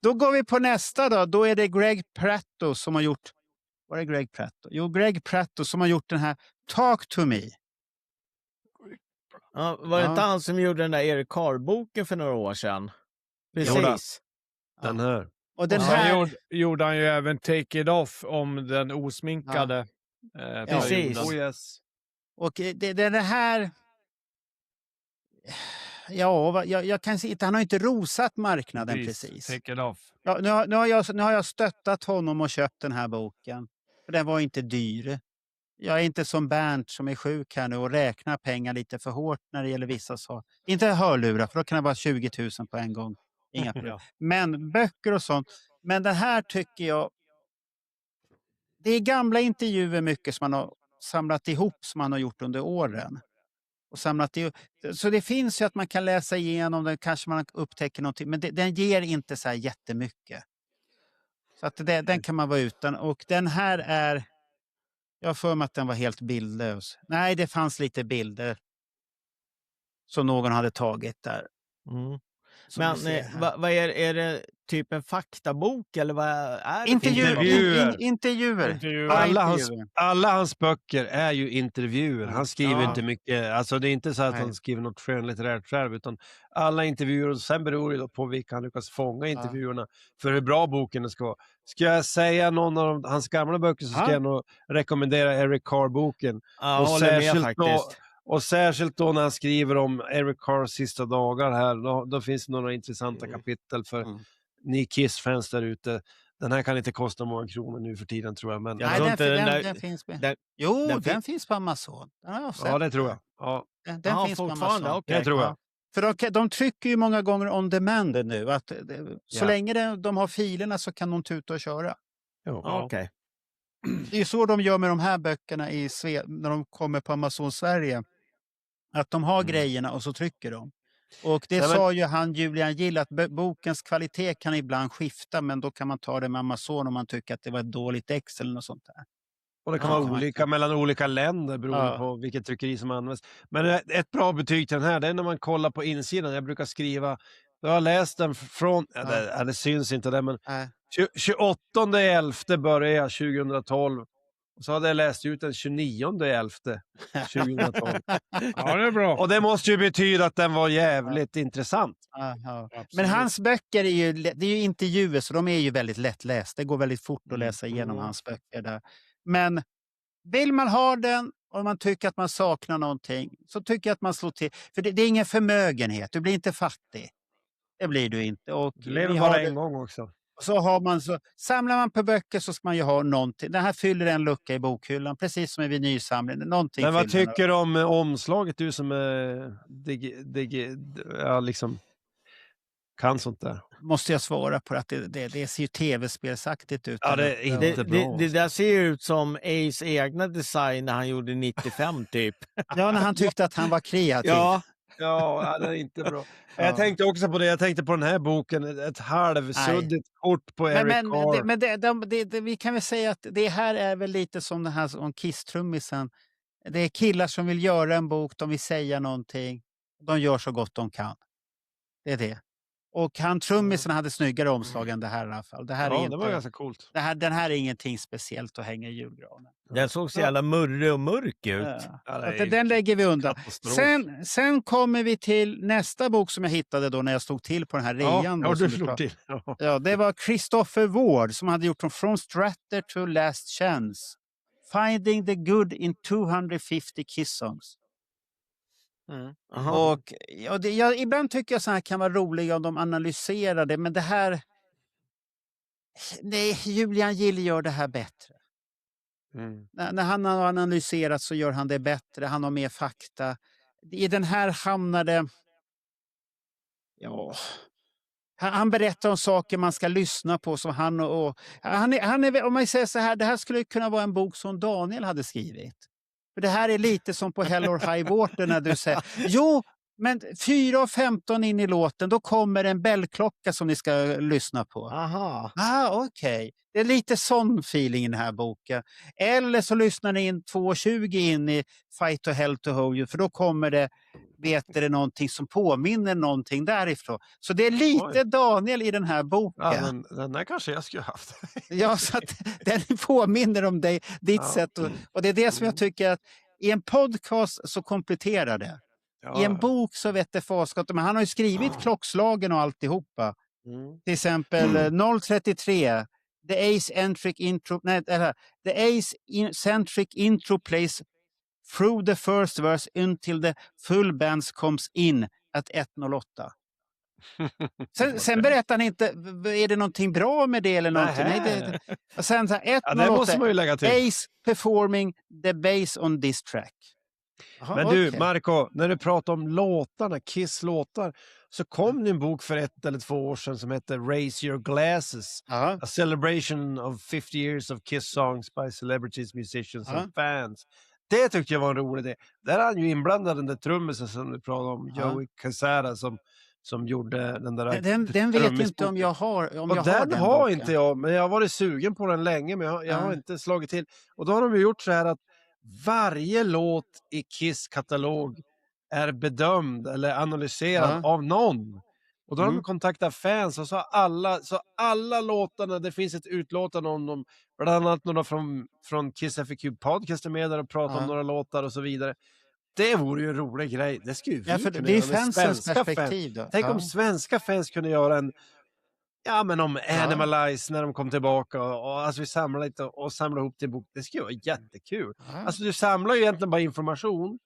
S3: Då går vi på nästa då. Då är det Greg Pratt som har gjort... Var är Greg Pratt? Jo, Greg Pratt som har gjort den här Talk to Me.
S5: Ja, var det inte han som gjorde den där Eric Carr-boken för några år sedan? Precis.
S6: Den här.
S3: Och den
S4: Och sen
S3: här...
S4: gjorde han ju även Take It Off om den osminkade
S5: Precis.
S4: perioden.
S6: Oh yes.
S3: Och det här... Ja, jag kan se inte, han har inte rosat marknaden precis.
S4: Take It Off.
S3: Ja, nu har jag stöttat honom och köpt den här boken. För den var inte dyr. Jag är inte som Bernt som är sjuk här nu och räknar pengar lite för hårt när det gäller vissa saker. Inte hörlurar, för då kan det vara 20 000 på en gång. Inga problem.
S4: Ja.
S3: Men böcker och sånt. Men den här tycker jag... Det är gamla intervjuer mycket som man har samlat ihop som man har gjort under åren. Och samlat ihop. Så det finns ju att man kan läsa igenom den, kanske man upptäcker någonting. Men den ger inte så här jättemycket. Så att den kan man vara utan. Och den här är... Jag har för mig att den var helt bildlös. Nej, det fanns lite bilder som någon hade tagit där.
S5: Mm.
S3: Som
S5: Men
S3: vi ser här.
S5: vad är det typ en faktabok eller vad är det?
S6: Intervjuer.
S3: Intervjuer.
S6: Alla hans böcker är ju intervjuer. Han skriver
S3: Ja.
S6: inte mycket. Alltså det är inte så att
S3: Nej.
S6: han skriver något skönlitterärt själv, utan alla intervjuer, och sen beror det då på vilka han lyckas fånga intervjuerna för hur bra boken ska vara. Ska jag säga någon av hans gamla böcker så ska jag nog rekommendera Eric Carr-boken.
S5: Ja,
S6: och
S5: håller med
S6: särskilt då,
S5: faktiskt.
S6: och särskilt då när han skriver om Eric Carrs sista dagar här, då finns det några intressanta kapitel för ni Kiss-fans där ute. Den här kan inte kosta många kronor nu för tiden, tror jag. Men
S5: Jag
S3: Nej,
S5: tror
S3: den,
S5: inte den där-
S3: den finns med.
S5: den-
S3: Jo,
S5: den
S3: den finns på Amazon. Den har jag sett.
S6: ja, det tror jag. Ja,
S3: Den finns på
S5: fortfarande,
S3: Amazon.
S5: okej.
S6: det tror jag.
S3: För de trycker ju många gånger on demand nu. Att, så
S6: Ja.
S3: länge de har filerna så kan de tuta och köra.
S5: Ja, okej.
S3: Det är så de gör med de här böckerna när de kommer på Amazon Sverige. Att de har grejerna och så trycker de. Och det
S6: Nej, men-
S3: sa ju han Julian Gill att bokens kvalitet kan ibland skifta, men då kan man ta det med Amazon om man tycker att det var ett dåligt ex eller något sånt där.
S6: Och det kan
S3: Ja,
S6: vara olika mellan olika länder beroende på vilket tryckeri som används. Men ett bra betyg till den här, det är när man kollar på insidan. Jag brukar skriva, jag har läst den från, det syns inte det, men 28/11 började jag 2012. Och så hade jag läst ut den 29/11 2012.
S4: Ja, det är bra.
S6: Och det måste ju betyda att den var jävligt intressant.
S3: Aha. Men
S4: Absolut.
S3: hans böcker det är ju intervjuer, så de är ju väldigt lättlästa. Det går väldigt fort att läsa igenom hans böcker där. Men vill man ha den och man tycker att man saknar någonting, så tycker jag att man slår till. För det är ingen förmögenhet, du blir inte fattig. Det blir du inte. Och
S6: Du lever
S3: vi
S6: bara
S3: har
S6: en gång också.
S3: samlar man på böcker så ska man ju ha någonting. Den här fyller en lucka i bokhyllan, precis som en vinylsamling. Någonting
S6: Men vad
S3: fyller den.
S6: tycker du om omslaget, du som liksom kan sånt där?
S3: Måste jag svara på att det ser ju tv-spelsaktigt ut.
S6: Ja, det är inte bra.
S5: Det där ser ju ut som Ace egna design när han gjorde 95 typ.
S3: Ja, när han tyckte att han var kreativ.
S6: Ja, det är inte bra. Jag tänkte också på det. Jag tänkte på den här boken. Ett halvsuddigt kort på Eric Carr.
S3: Vi kan väl säga att det här är väl lite som den här om Kiss-trummisen. Det är killar som vill göra en bok, de vill säga någonting. De gör så gott de kan. Det är det. Och trummisen hade snyggare omslag än det här i alla fall. Det här är
S6: det var ganska coolt.
S3: den här är ingenting speciellt att hänga i julgranen.
S5: Den såg så jävla murrig och mörk ut.
S6: Ja, det
S3: Att
S6: är
S3: den lägger vi undan.
S6: katastrof.
S3: Sen kommer vi till nästa bok som jag hittade då när jag stod till på den här rean. då,
S6: Ja,
S3: som
S6: du slog till. Ja.
S3: Ja, det var Christopher Ward som hade gjort From Stratter to Last Chance. Finding the good in 250 Kiss songs.
S5: Jaha.
S3: Och ibland tycker jag så här kan vara roliga om de analyserar det, men det här... Nej, Julian Gill gör det här bättre. När han har analyserat så gör han det bättre. Han har mer fakta. I den här hamnade... Ja... Han berättar om saker man ska lyssna på. Som han är, om man säger så här, det här skulle kunna vara en bok som Daniel hade skrivit. För det här är lite som på Hell or High Water när du säger, jo, men 4:15 in i låten, då kommer en bellklocka som ni ska lyssna på.
S5: Aha.
S3: Okej. Det är lite sån feeling i den här boken. Eller så lyssnar ni in 2:20 in i Fight to Hell to Hold You, för då kommer det, någonting som påminner någonting därifrån. Så det är lite Daniel i den här boken.
S6: Ja, men den där kanske jag skulle haft.
S3: Ja, så att den påminner om ditt sätt. Och det är det som jag tycker att i en podcast så kompletterar det. I en bok så vet det fasgott, men han har ju skrivit klockslagen och alltihopa.
S6: Mm.
S3: Till exempel 033, the ace-centric intro, the ace-centric intro plays through the first verse until the full bands comes in at 1:08. Sen berättar han inte, är det någonting bra med det eller någonting? Nej, och sen så här,
S6: Ja, det måste man ju lägga till.
S3: Ace performing the bass on this track. Aha,
S6: Men du, Marco, när du pratar om låtarna, Kiss-låtar, så kom det en bok för 1 eller 2 år sedan som heter Raise Your Glasses.
S3: Ja.
S6: A celebration of 50 years of Kiss songs by celebrities, musicians and fans. Det tyckte jag var en rolig idé. Där är han ju inblandad, den där trummisen som du pratade om, Joey Casara, som gjorde den där...
S3: Den vet inte om jag har.
S6: Och den har inte jag, men jag har varit sugen på den länge, men jag har inte slagit till. Och då har de ju gjort så här att varje låt i Kiss katalog är bedömd eller analyserad av någon. Och då har de kontaktat fans och så alla låtarna, det finns ett utlåtande om dem, bland annat några från Kiss FAQ podcast är med där och pratar om några låtar och så vidare. Det vore ju en rolig grej. Det skulle ju
S3: för det är fansens perspektiv då.
S6: Tänk om svenska fans kunde göra en om Animalize när de kom tillbaka och alltså vi samlar lite och samlar ihop till en bok. Det skulle vara jättekul. Alltså du samlar ju egentligen bara information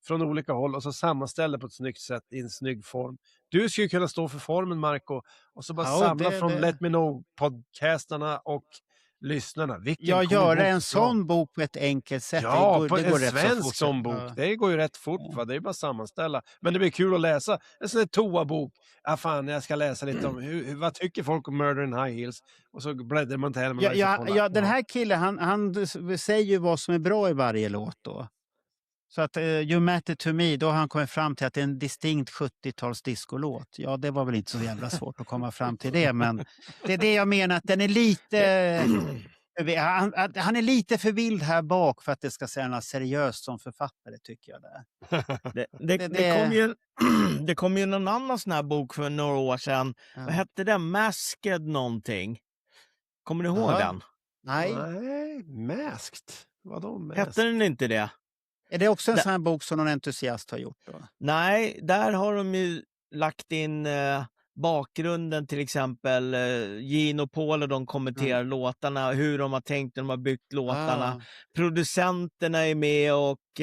S6: från olika håll och så sammanställer på ett snyggt sätt i en snygg form. Du skulle kunna stå för formen, Marco, och så bara samla från Let Me Know-podcastarna och lyssnarna.
S3: Jag gör en sån bok på ett enkelt sätt.
S6: Ja,
S3: det
S6: på
S3: går
S6: en
S3: rätt
S6: svensk sån bok. Ja. Det går ju rätt fort, va? Det är bara att sammanställa. Men det blir kul att läsa en sån här toa-bok. Jag ska läsa lite om vad tycker folk om Murder in High Heels? Och så bläddrar man till Helmer.
S3: Den här killen, han säger ju vad som är bra i varje låt då. Så att You Matter To Me, då har han kommit fram till att det är en distinkt 70-tals discolåt. Ja, det var väl inte så jävla svårt att komma fram till det, men det är det jag menar, att den är lite... Han är lite för vild här bak för att det ska kännas seriöst som författare, tycker jag.
S5: Det kom ju någon annan sån här bok för några år sedan. Vad hette den? Masked någonting. Kommer du ihåg den?
S6: Nej, Masked. Vadå Masked?
S5: Hette den inte det?
S3: Är det också en sån här bok som någon entusiast har gjort då?
S5: Nej, där har de ju lagt in bakgrunden, till exempel Gene och Paul, och de kommenterar låtarna, hur de har tänkt när de har byggt låtarna. Producenterna är med och...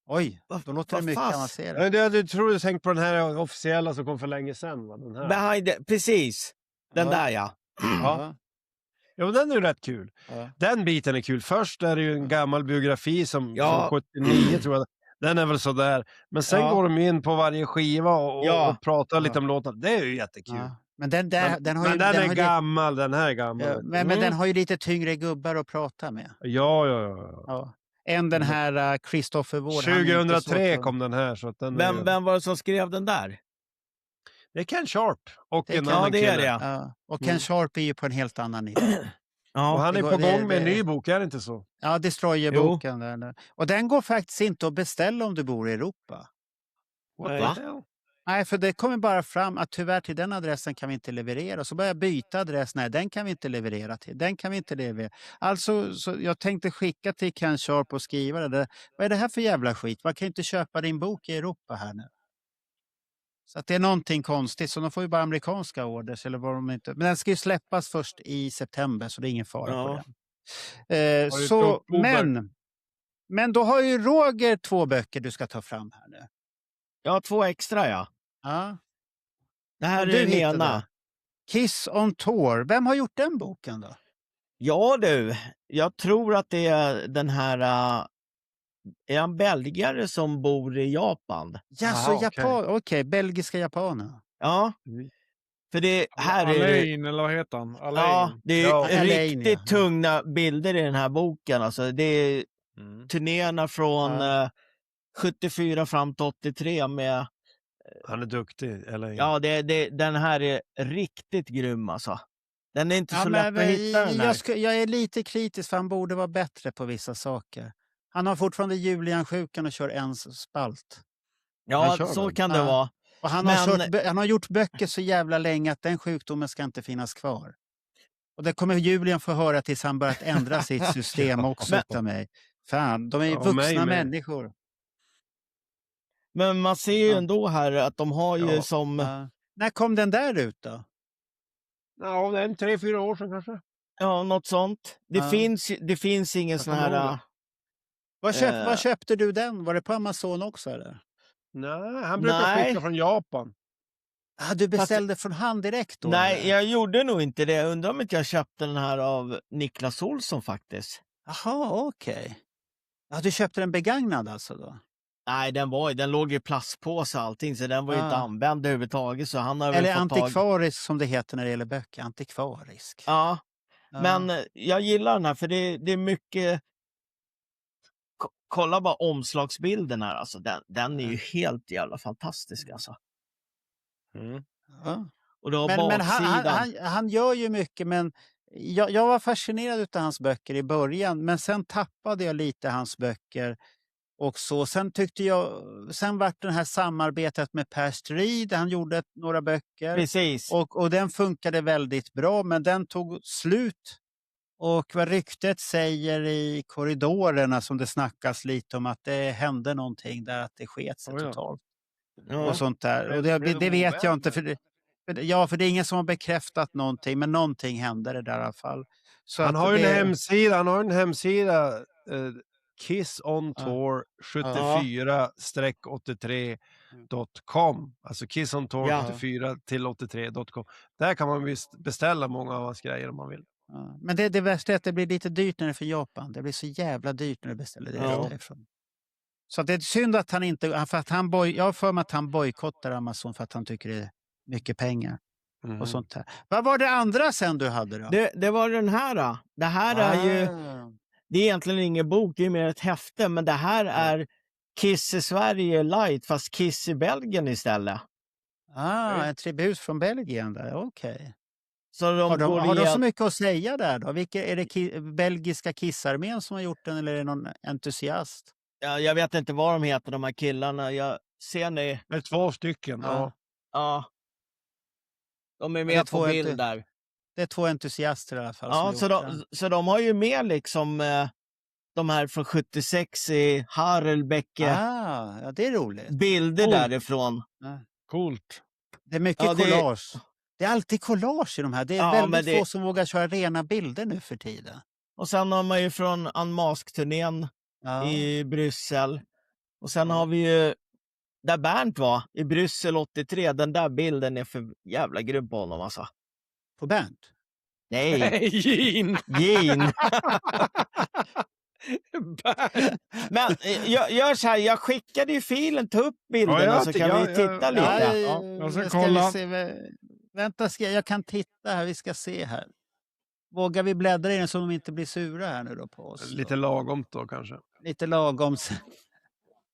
S3: Oj, då låter det mycket avancerat.
S6: Du tror du tänkt på den här officiella som kom för länge sedan, va? Den här.
S5: Precis, den där ja.
S6: Ja, men den är ju rätt kul. Den biten är kul. Först är det ju en gammal biografi som 79 tror jag. Den är väl sådär. Men sen går de in på varje skiva och pratar lite om låtarna. Det är ju jättekul.
S3: Men den är
S6: gammal, den här är gammal.
S3: Men den har ju lite tyngre gubbar att prata med.
S6: Ja.
S3: Än den här Christopher Ward.
S6: 2003 kom den här. Så att
S5: vem var det som skrev den där?
S6: Det är Ken Sharp och en
S5: annan kille.
S3: Och Ken Sharp är ju på en helt annan nivå.
S6: Och han är på gång med en ny bok, är det inte så?
S3: Ja, Destroyer-boken. Och den går faktiskt inte att beställa om du bor i Europa. Nej, för det kommer bara fram att tyvärr till den adressen kan vi inte leverera. Så börjar jag byta adress. Nej, den kan vi inte leverera till. Den kan vi inte leverera. Alltså, så jag tänkte skicka till Ken Sharp och skriva det. Vad är det här för jävla skit? Man kan inte köpa din bok i Europa här nu. Så att det är någonting konstigt. Så de får ju bara amerikanska orders. Eller vad de inte... Men den ska ju släppas först i september. Så det är ingen fara på den. Men då har ju Roger 2 böcker du ska ta fram här nu.
S5: Ja, 2 extra ja. Det här är den ena.
S3: Kiss on Tour. Vem har gjort den boken då?
S5: Ja du, jag tror att det är den här... är en belgare som bor i Japan.
S3: Ja, så Japan. Okej, belgiska japaner.
S5: Ja. För det här
S4: Alain, eller vad heter han? Alain.
S5: Ja, det är riktigt tunga bilder i den här boken. Alltså, det är turnéerna från 74 fram till 83 med...
S6: Han är duktig, Alain.
S5: Ja, den här är riktigt grym alltså. Den är inte så lätt att hitta den här.
S3: Jag är lite kritisk för han borde vara bättre på vissa saker. Han har fortfarande Julian-sjukan och kör en spalt.
S5: Ja, så kan det vara.
S3: Och han har gjort böcker så jävla länge att den sjukdomen ska inte finnas kvar. Och det kommer Julian få höra tills han börjat ändra sitt system också utav mig. Fan, de är vuxna människor.
S5: Men man ser ju
S3: Ja.
S5: ändå här att de har ju
S6: Ja.
S5: som...
S3: Ja. När kom den där ut då?
S6: Ja, det är 3-4 år sedan kanske.
S5: Ja, något sånt.
S3: Ja.
S5: Det finns ingen
S6: Jag
S5: sån
S6: kommer ihåg
S5: här...
S6: det.
S3: Var köpte du den? Var det på Amazon också eller?
S6: Nej, han brukar
S5: Nej.
S6: skicka från Japan.
S3: Du beställde från hand direkt då?
S5: Nej,
S3: eller?
S5: jag gjorde nog inte det. Jag undrar om inte jag köpte den här av Niklas Olsson faktiskt.
S3: Jaha, okej. Ja, du köpte den begagnad alltså då?
S5: Nej, den låg i plastpåse och allting, så den var ju inte
S3: Ah.
S5: använd överhuvudtaget. Så han har väl
S3: Eller
S5: fått tag...
S3: antikvarisk som det heter när det gäller böcker. Antikvarisk.
S5: Ja,
S3: Ja.
S5: men jag gillar den här för det är mycket... Kolla bara omslagsbilden här, alltså den är ju helt jävla fantastisk alltså.
S3: Ja.
S5: Och du har
S3: Men
S5: baksidan.
S3: han gör ju mycket, men jag var fascinerad av hans böcker i början, men sen tappade jag lite hans böcker. Och så. Sen vart det här samarbetet med Per Strid, han gjorde några böcker.
S5: Precis.
S3: Och den funkade väldigt bra, men den tog slut. Och vad ryktet säger i korridorerna som det snackas lite om att det hände någonting där, att det sket sig
S6: Oj då.
S3: totalt.
S5: Ja.
S3: Och sånt där. Och det vet jag inte. För det är ingen som har bekräftat någonting, men någonting hände det där i alla fall. Så
S6: Han
S3: att
S6: har ju
S3: det-
S6: en hemsida, Kiss on Tour 74-83.com. Alltså Kiss on Tour
S5: Ja.
S6: 74-83.com. Där kan man beställa många av hans grejer om man vill.
S3: Ja. Men det värsta är att det blir lite dyrt när det är för Japan. Det blir så jävla dyrt när du beställer det
S5: Ja.
S3: därifrån. Så att det är synd att han inte... För att jag har för mig att han bojkottar Amazon för att han tycker det är mycket pengar och sånt där. Vad var det andra sen du hade då?
S5: Det var den här då. Det här är ju... Det är egentligen ingen bok, det är mer ett häfte. Men det här är Kiss i Sverige light, fast Kiss i Belgien istället.
S3: En tribut från Belgien där, okej.
S5: Så de
S3: Har
S5: går
S3: de så
S5: igen...
S3: mycket att säga där då? Är det belgiska Kissarmén som har gjort den eller är det någon entusiast?
S5: Ja, jag vet inte vad de heter, de här killarna. Jag ser ni...
S6: Det är 2 stycken.
S3: Ja.
S6: Ja.
S5: Ja. De är
S3: det är
S5: med
S3: två
S5: på
S3: inte-
S5: bild där.
S3: Det är 2 entusiaster i alla fall. som
S5: Ja,
S3: har
S5: så
S3: gjort den.
S5: så de har ju med liksom de här från 76 i Harelbäcke.
S3: Ja, det är roligt.
S5: Bilder
S6: Coolt.
S5: därifrån.
S6: Coolt.
S3: Det är mycket
S5: Ja, det-
S3: collage. Det är alltid collage i de här. Det är
S5: Ja, men
S3: väldigt
S5: det-
S3: få som vågar köra rena bilder nu för tiden.
S5: Och sen har man ju från Unmask-turnén
S3: Ja.
S5: i Bryssel. Och sen har vi ju där Bernt var, i Bryssel 83. Den där bilden är för jävla grym på honom alltså.
S3: På Bernt?
S5: Nej,
S6: Gin!
S5: Gin. Men jag gör så här, jag skickade ju filen, ta upp bilderna
S6: Ja,
S5: så kan vi titta lite.
S6: Jag ska
S3: ska
S6: kolla.
S3: vi se, vänta, jag kan titta här. Vi ska se här. Vågar vi bläddra i den så de inte blir sura här nu då på oss?
S6: Lite lagom då kanske.
S3: Lite lagom.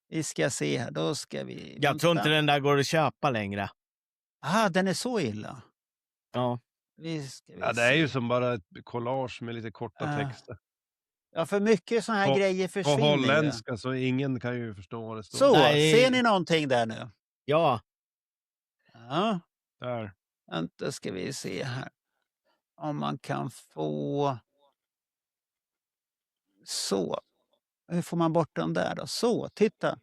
S3: Vi ska se här. Då ska vi...
S5: Jag tror inte den där går att köpa längre.
S3: Den är så illa.
S5: Ja.
S3: Vi ska
S6: Ja, det är ju som bara ett collage med lite korta texter.
S3: Ja, för mycket såna här
S6: På-
S3: grejer
S6: På
S3: försvinner ju.
S6: holländska så ingen kan ju förstå vad det står.
S3: Så,
S5: Nej.
S3: ser ni någonting där nu?
S5: Ja.
S3: Ja,
S6: Där.
S3: vänta ska vi se här. Om man kan få... Så. Hur får man bort den där då? Så, titta.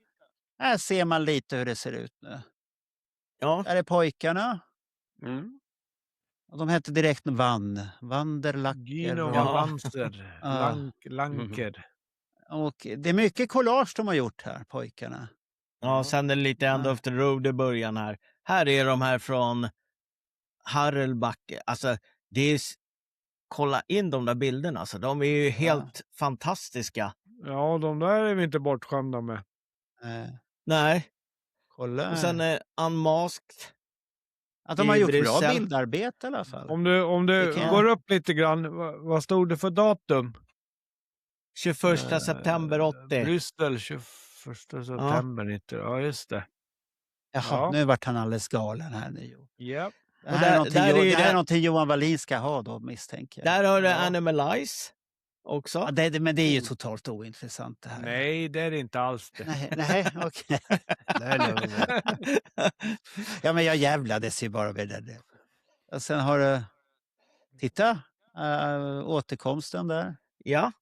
S3: Här ser man lite hur det ser ut nu.
S5: Ja.
S3: Där är pojkarna.
S6: Mm.
S3: Och de hette direkt Vanderlacker.
S4: Gino
S5: Ja.
S4: Vallanster.
S3: Ja.
S4: Lanker.
S3: Och det är mycket collage de har gjort här, pojkarna.
S5: Ja, sen är det lite End
S3: Ja.
S5: of the Road i början här. Här är de här från Harelbacke. Alltså, det är... Kolla in de där bilderna. Alltså, de är ju helt fantastiska.
S4: Ja, de där är vi inte bortskämda med.
S5: Nej.
S3: Kolla.
S5: Och sen Unmasked.
S3: Att de har
S5: i
S3: gjort bra
S5: Bryssel.
S3: bildarbete i alla fall.
S4: Om du
S3: Det kan jag-
S4: går upp lite grann, vad stod det för datum?
S5: 21 september 80.
S4: Bryssel 21 september 90. Ja, just det.
S3: Jaha,
S4: Ja.
S3: nu vart han alldeles galen här nu.
S4: Japp.
S3: Det
S5: Och
S3: här, är någonting,
S5: där är ju
S3: det här
S5: det-
S3: är någonting Johan Wallin ska ha då, misstänker jag.
S5: Där har du
S4: Ja.
S5: Animalize också.
S3: Ja, men det är ju totalt ointressant det här.
S4: Nej, det är det inte alls det.
S3: Nej, okej.
S6: Nej.
S3: Ja, men jag jävlades ju bara med det. Och sen har du... Titta, återkomsten där.
S5: Ja.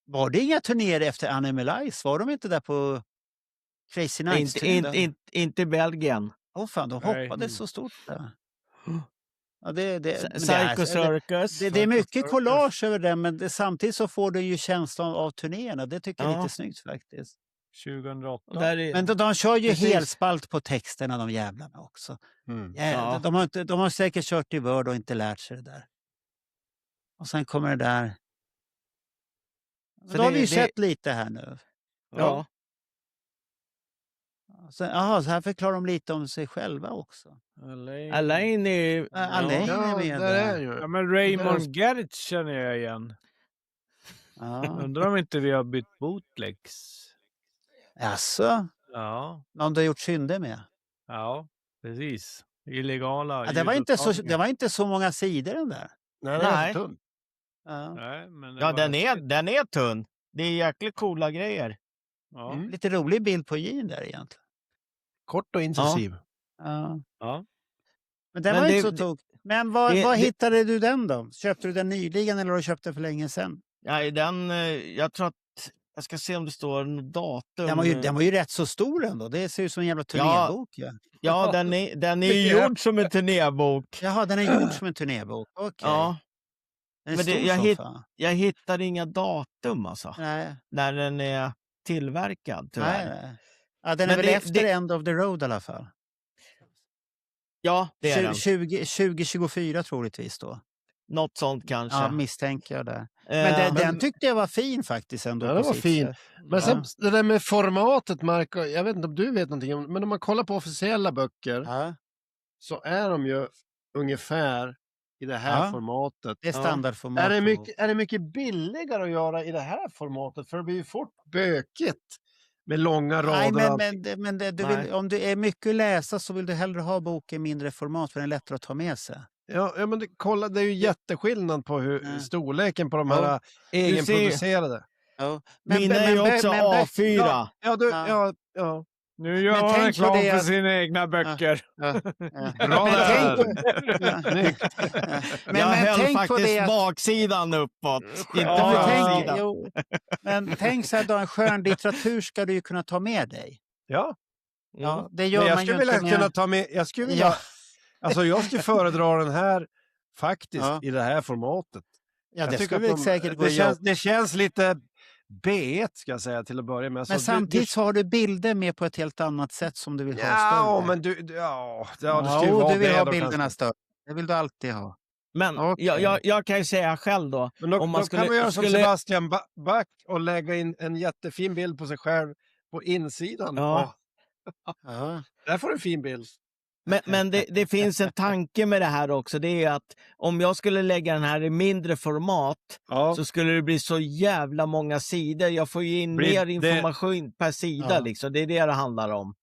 S3: Var det inga turnéer efter Animalize? Var de inte där på Crazy Nights.
S5: Inte i Belgien.
S3: Fan, de
S4: Nej.
S3: hoppade så stort där. Ja, men det
S5: Psycho Circus.
S3: Det är mycket collage över den, men samtidigt så får du ju känslan av turnéerna. Det tycker jag är
S5: Ja.
S3: lite snyggt faktiskt.
S4: 2008.
S5: Där är,
S3: Men de kör ju
S5: Precis.
S3: helspalt på texterna, de jävlarna också.
S5: Ja.
S3: De har säkert kört i Word och inte lärt sig det där. Och sen kommer det där.
S5: Så
S3: Då har vi ju
S5: det-
S3: sett lite här nu.
S5: ja.
S3: Så här förklarar de lite om sig själva också.
S5: Alain är...
S3: Alain
S6: Ja,
S3: är med
S6: där är
S3: där.
S6: ju.
S4: Ja, men Raymond Gertz känner jag igen.
S3: Ja.
S4: Undrar om inte vi har bytt bootlegs.
S3: Jaså?
S4: Ja,
S3: Någon du har gjort synder med?
S4: ja, precis. Illegala
S3: Ja, det var inte så många sidor den där.
S6: Nej, den är
S5: Nej.
S6: för tunn.
S3: Ja.
S4: Nej, men det
S5: Ja,
S4: var häftigt.
S5: den är tunn. Det är jäkligt coola grejer.
S4: Ja.
S6: Mm.
S3: Lite rolig bild på Jean där egentligen.
S6: Kort och intensiv.
S3: Ja.
S4: Ja.
S3: Men den
S5: Men
S3: var
S5: det-
S3: inte så tok. Men var
S5: det-
S3: hittade du den då? Köpte du den nyligen eller har du köpt den för länge sedan?
S5: Ja, jag tror att... Jag ska se om det står något datum.
S3: Den var ju rätt så stor ändå. Det ser ut som en jävla turnébok. Ja.
S5: Ja, den är gjord som en turnébok.
S3: Jaha, den är gjord som en turnébok. Okej.
S5: Ja,
S3: Den är
S5: men
S3: stor
S5: jag
S3: som
S5: hitt-
S3: fan.
S5: jag hittar inga datum alltså.
S3: Nej,
S5: När den är tillverkad, tyvärr.
S3: nej. Ja, den är
S5: Men
S3: väl efter
S5: det-
S3: End of the Road i alla fall.
S5: Ja, det är den.
S3: 2024 troligtvis då.
S5: Något sånt kanske.
S3: Ja, misstänker jag där.
S5: Eh,
S3: Men den tyckte jag var fin faktiskt ändå.
S6: Ja,
S3: på
S6: den var
S3: sitt
S6: fin.
S3: sätt.
S6: Men sen det där med formatet, Marco, jag vet inte om du vet någonting om, men om man kollar på officiella böcker
S3: Ja,
S6: så är de ju ungefär i det här
S3: Ja.
S6: formatet.
S3: det är standardformat.
S6: Är det mycket billigare att göra i det här formatet? För det blir ju fort bökigt med långa rader.
S3: Nej,
S6: och allt.
S3: men du
S5: Nej.
S3: vill, om du är mycket att läsa så vill du hellre ha boken i mindre format för den är lättare att ta med sig.
S6: Ja, men kolla, det är ju jätteskillnad på
S3: Ja.
S6: storleken på de
S3: Ja.
S6: här egenproducerade.
S3: Ja.
S5: Mina är ju också A4.
S6: Ja,
S3: Ja.
S6: ja.
S4: Nu gör
S3: Men
S4: han
S3: tänk
S4: reklam
S3: på det
S4: för
S3: att-
S4: sina egna böcker.
S3: Ja.
S6: Bra
S3: Men
S6: där.
S3: tänk-
S5: Jag höll
S3: tänk på
S5: faktiskt
S3: det att-
S5: baksidan uppåt. Inte
S3: Ja, men
S5: framsidan.
S3: men tänk så här då, en skön litteratur ska du ju kunna ta med dig.
S6: Ja,
S3: Ja, det
S6: men
S3: gör
S6: jag
S3: man ju
S6: skulle vilja
S3: inte med...
S6: kunna ta med, jag skulle vilja,
S3: Ja.
S6: alltså jag skulle föredra den här faktiskt
S3: Ja.
S6: i det här formatet.
S3: Ja,
S6: Jag
S3: det
S6: tycker
S3: skulle
S6: att
S3: väl säkert gå
S6: det,
S3: att
S6: känns,
S3: göra.
S6: det känns lite B1 ska jag säga till att börja med.
S3: Men samtidigt så har du bilder med på ett helt annat sätt som du vill ha
S6: ja,
S3: större.
S6: men det ska ju vara
S3: du vill
S6: det
S3: ha
S6: då
S3: bilderna
S6: kanske.
S3: större. Det vill du alltid ha.
S5: Men
S3: Okej.
S5: jag kan ju säga själv då.
S6: Men då,
S5: Om man
S6: då kan man göra som
S5: skulle-
S6: Sebastian Bach och lägga in en jättefin bild på sig själv på insidan.
S5: Ja.
S3: Ja.
S6: Där får du en fin bild.
S5: Men det finns en tanke med det här också. Det är att om jag skulle lägga den här i mindre format
S6: Ja.
S5: så skulle det bli så jävla många sidor. Jag får ju in
S6: Blir
S5: mer
S6: det-
S5: information per sida.
S3: Ja.
S5: liksom. Det är det handlar om.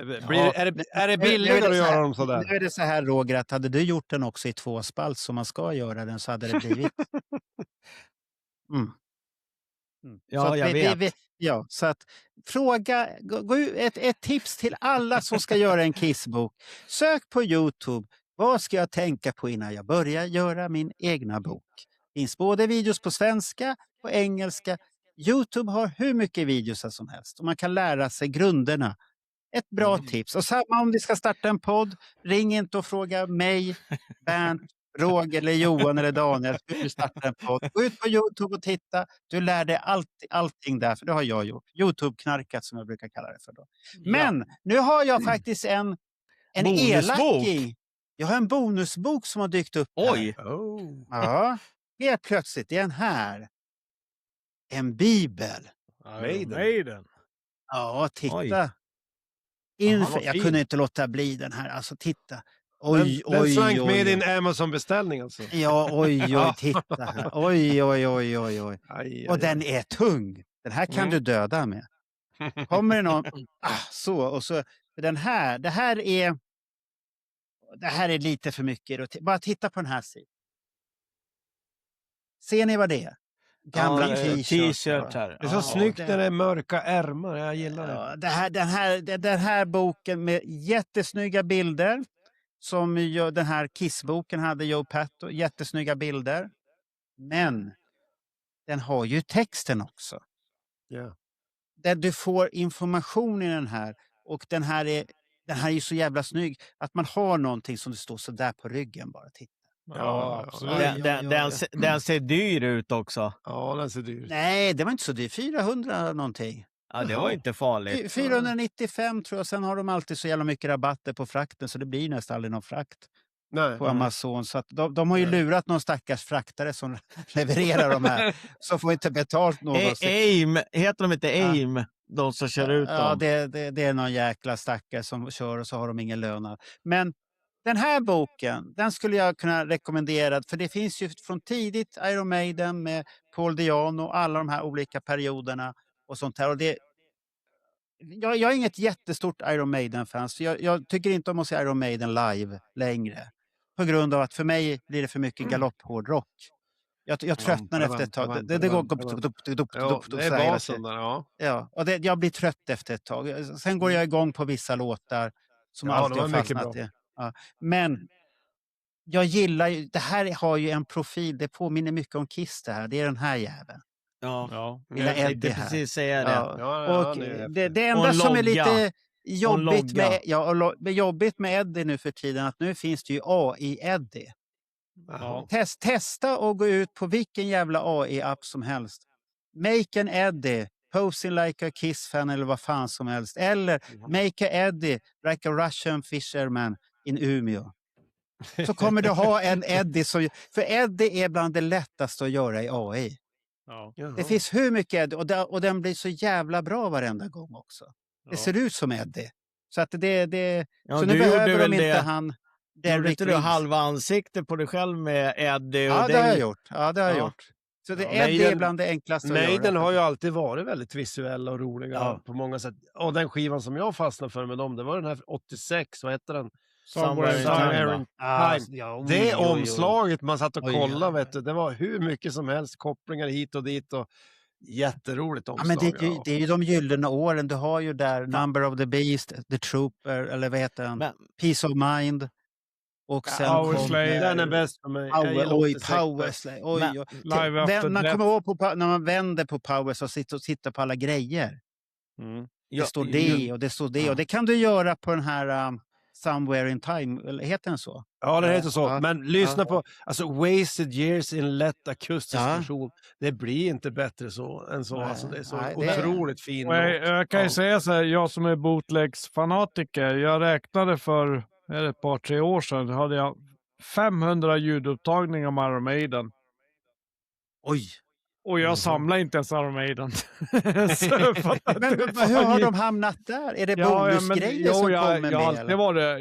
S6: Är det billigare att göra dem
S3: Nu
S6: sådär?
S3: är det så här Roger, att hade du gjort den också i 2 spalt som man ska göra den så hade det blivit... Mm.
S5: Ja,
S3: Så att
S5: jag vet.
S3: Ja, så att fråga, gå ut, ett tips till alla som ska göra en Kissbok. Sök på YouTube. Vad ska jag tänka på innan jag börjar göra min egna bok? Finns både videos på svenska och engelska. YouTube har hur mycket videos som helst och man kan lära sig grunderna. Ett bra tips. Och samma om vi ska starta en podd. Ring inte och fråga mig, Bernt, Roger eller Johan eller Daniel hur du startar en podd. Gå ut på YouTube och titta. Du lär dig allting där, för det har jag gjort. YouTube-knarkat som jag brukar kalla det för. Då. Men nu har jag faktiskt en
S5: Bonusbok.
S3: elakking. Jag har en bonusbok som har dykt upp här.
S5: Oj!
S6: Oh.
S3: Ja, helt plötsligt. Det är en här. En bibel.
S4: Maiden.
S3: Ja, titta.
S5: Oj.
S6: vad
S3: Jag
S6: fin.
S3: kunde inte låta bli den här. Alltså titta.
S6: Den,
S3: Oj,
S6: den
S3: oj,
S6: slank
S3: oj,
S6: med
S3: oj.
S6: din Amazon-beställning alltså.
S3: Ja, oj, titta här. Oj, oj.
S6: Aj, aj,
S3: Och den är tung. Den här kan du döda med. Kommer det någon... så, och så... Det här är lite för mycket. Bara titta på den här sidan. Ser ni vad det är? Gamla
S5: Ja,
S3: t-shirts.
S5: här.
S6: Det är så
S3: Ja,
S6: snyggt
S3: det-
S6: när det är mörka ärmar. Jag gillar det.
S3: Ja, den här boken med jättesnygga bilder. Som ju den här Kiss-boken hade, Joe Patto. Jättesnygga bilder. Men den har ju texten också.
S6: Ja.
S3: där du får information i den här. Och den här är ju så jävla snygg. Att man har någonting som det står så där på ryggen bara. Titta.
S4: Ja, absolut.
S5: Den ser dyr ut också.
S6: Ja, den ser dyr ut.
S3: Nej, det var inte så dyrt. 400 någonting.
S5: Ja, det var inte farligt.
S3: 495 tror jag. Sen har de alltid så jävla mycket rabatter på frakten så det blir nästan aldrig någon frakt
S6: Nej.
S3: på Amazon. Så att de har ju lurat någon stackars fraktare som levererar de här. Så får inte betalt något.
S5: AIM, heter de inte AIM? De som kör ut
S3: Ja,
S5: dem.
S3: det är någon jäkla stackare som kör och så har de ingen lön. Men den här boken, den skulle jag kunna rekommendera. För det finns ju från tidigt Iron Maiden med Paul Diano och alla de här olika perioderna och sånt här. Och jag är inget jättestort Iron Maiden-fan. Så jag tycker inte om att se Iron Maiden live längre. På grund av att för mig blir det för mycket galopphårdrock. Jag tröttnar efter ett tag. Det går
S6: Det är basen där, ja.
S3: Ja, och jag blir trött efter ett tag. Sen går jag igång på vissa låtar som alltid har fastnat i. Ja. Men jag gillar ju, det här har ju en profil, det påminner mycket om Kiss det här. Det är den här jäveln.
S5: Ja.
S3: Lilla
S5: Jag tänkte
S3: Eddie här.
S5: precis säga det.
S3: Ja. Och det enda som är lite jobbigt med Eddie nu för tiden att nu finns det ju AI Eddie.
S4: Ja.
S3: Testa att gå ut på vilken jävla AI-app som helst. Make an Eddie, posing like a Kiss-fan eller vad fan som helst. Eller make a Eddie like a Russian fisherman in Umeå. Så kommer du ha en Eddie som... För Eddie är bland det lättaste att göra i AI.
S4: Ja.
S3: Det finns hur mycket Eddie och den blir så jävla bra varenda gång också. Det ser ut som Eddie. Så att så nu behöver de inte han...
S5: Gjorde inte du halva ansikte på dig själv med Eddie?
S3: Ja, det har jag gjort. Ja, det har jag gjort. Så Eddie är bland det enklaste att göra.
S6: Maiden har ju alltid varit väldigt visuella och roliga på många sätt. Och den skivan som jag fastnade för med dem, det var den här 86, vad heter den?
S5: Somewhere in
S6: Time. Det omslaget man satt och kollade, vet du, det var hur mycket som helst, kopplingar hit och dit och jätteroligt omslag.
S3: Ja, men det är ju de gyllene åren. Du har ju där Number of the Beast, The Trooper, eller vad heter den? Peace of Mind. Och sen
S4: Powerslave.
S6: Den är bäst för mig.
S3: Powerslave. Man kommer ihåg när man vänder på Powerslave och tittar på alla grejer. Det står det och det står det. Och det kan du göra på den här Somewhere in Time. Eller heter den så?
S6: Ja, det heter så. Men lyssna på Wasted Years in lätt akustisk version. Det blir inte bättre än så. Alltså, det är så otroligt fint.
S4: Jag kan ju säga så här, jag som är bootlegs-fanatiker, jag räknade för ett par, 3 år sedan, hade jag 500 ljudupptagningar med Iron Maiden.
S3: Oj!
S4: Och jag samlar inte ens Iron Maiden.
S3: Men hur har de hamnat där? Är det bonusgrejer som kommer med?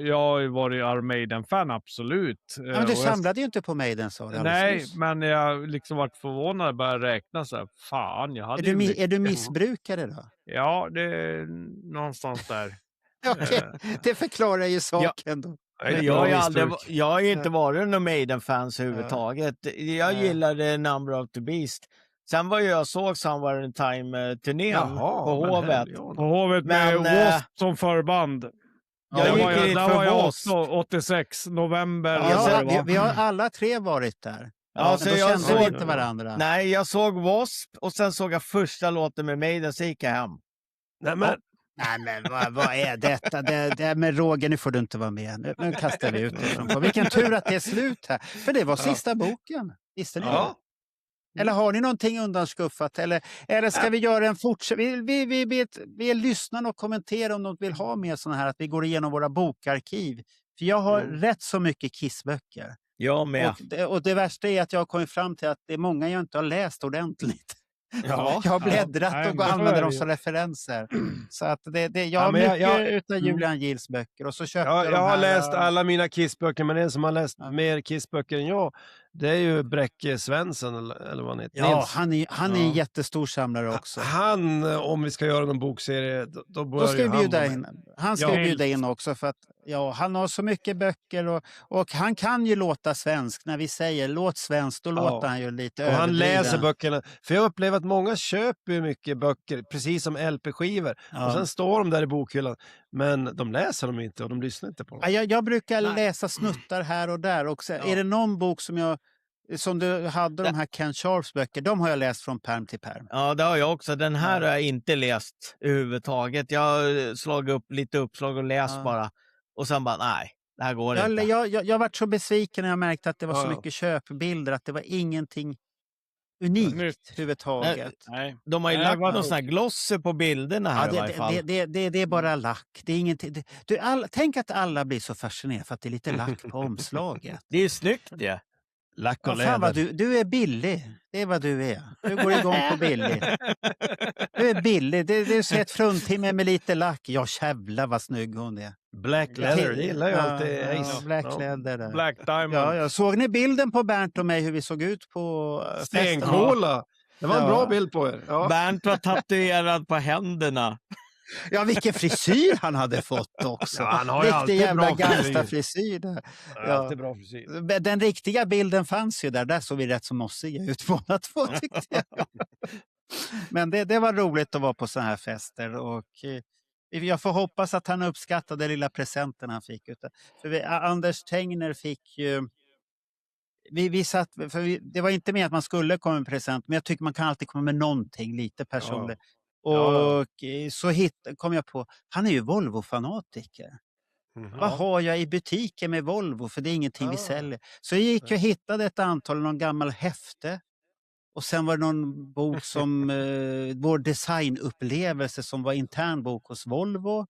S4: Jag har varit Iron Maiden-fan, absolut.
S3: Men du samlade ju inte på Maiden, sa du.
S4: Nej, men jag liksom varit förvånad och började räkna så här. Fan, jag hade
S3: är du missbrukare då?
S4: Ja, det är någonstans där.
S3: Okej, det förklarar ju saken då.
S5: Jag har ju inte varit någon Maiden-fans överhuvudtaget. Jag gillade Number of the Beast. Sen var jag såg Somewhere in Time-turnén på Hovet.
S4: På Hovet med W.A.S.P. som förband. Där var jag också 86, november.
S3: Vi har alla 3 varit där.
S5: Ja,
S3: men då kände vi inte varandra.
S5: Nej, jag såg W.A.S.P. och sen såg jag första låten med Maiden, så gick jag hem.
S3: Nej, men vad är detta? Det med Roger, nu får du inte vara med. Nu kastar vi ut det. Vilken tur att det är slut här. För det var sista boken. Visste ni det? Eller har ni någonting undanskuffat? Eller ska vi göra en fortsatt... Vi lyssnar och kommenterar om de vill ha med sådana här, att vi går igenom våra bokarkiv. För jag har rätt så mycket Kiss-böcker.
S5: Jag med.
S3: Och det värsta är att jag har kommit fram till att det är många jag inte har läst ordentligt. Ja, jag har bläddrat och använder dem som referenser. Så att jag har mycket utav Julian Gills böcker. Och så köpte
S6: jag har läst alla mina Kiss-böcker, men en som har läst mer Kiss-böcker än jag, det är ju Bräcke Svensson, eller vad han heter.
S3: Ja, han är en jättestor samlare också.
S6: Han, om vi ska göra någon bokserie, då
S3: ska vi bjuda in. Han ska vi bjuda in också, för att han har så mycket böcker och han kan ju låta svensk. När vi säger låt svensk, då låter han ju lite överdriven.
S6: Och han läser böckerna. För jag upplever att många köper ju mycket böcker, precis som LP-skivor. Och sen står de där i bokhyllan. Men de läser dem inte och de lyssnar inte på dem.
S3: Jag brukar läsa snuttar här och där. Och är det någon bok som jag som du hade de här Ken Sharps böcker, de har jag läst från pärm till pärm.
S5: Ja, det har jag också. Den här har jag inte läst överhuvudtaget. Jag har slagit upp lite uppslag och läst bara. Och sen bara, nej, det här går inte.
S3: Jag varit så besviken när jag märkte att det var så
S6: Ja.
S3: mycket köpbilder, att det var ingenting unikt
S4: Nytt.
S3: överhuvudtaget.
S4: Nej.
S5: De har ju
S4: Nej,
S5: lagt
S4: vadå?
S5: någon sån här glosser på bilderna här i varje fall.
S3: Det är bara lack. Det är ingenting. Tänk att alla blir så fascinerade för att det är lite lack på omslaget.
S5: Det är snyggt det. Lack och
S3: Ja, fan vad
S5: läder.
S3: du är billig. Det är vad du är. Du går igång på billig. Du är billig. Du ser ett fruntimmer med lite lack. Ja, jävlar vad snygg hon är.
S6: Black leather, det gillar ju alltid Ace.
S3: Black
S6: Ja.
S3: leather där.
S4: Black Diamond.
S3: Ja, såg ni bilden på Bernt och mig hur vi såg ut på festen?
S6: Stenkola. Det var en
S3: Ja.
S6: bra bild på er. Ja.
S5: Bernt var tatuerad på händerna.
S3: Ja, vilken frisyr han hade fått också.
S6: Ja, han har ju
S3: Riktig
S6: alltid
S3: jävla
S6: bra frisyr.
S3: gangsterfrisyr där. Ja.
S6: Alltid bra frisyr.
S3: Den riktiga bilden fanns ju där. Där såg vi rätt så mossiga ut båda två tyckte jag. Men det var roligt att vara på såna här fester. Och jag får hoppas att han uppskattade lilla presenten han fick. För Anders Tengner fick ju... Vi satt, det var inte med att man skulle komma med present, men jag tycker man kan alltid komma med någonting lite personligt. Och så kom jag på, han är ju Volvo-fanatiker. Vad har jag i butiken med Volvo? För det är ingenting vi säljer. Så jag gick och hittade ett antal, någon gammal häfte. Och sen var det någon bok som vår designupplevelse som var intern bok hos Volvo.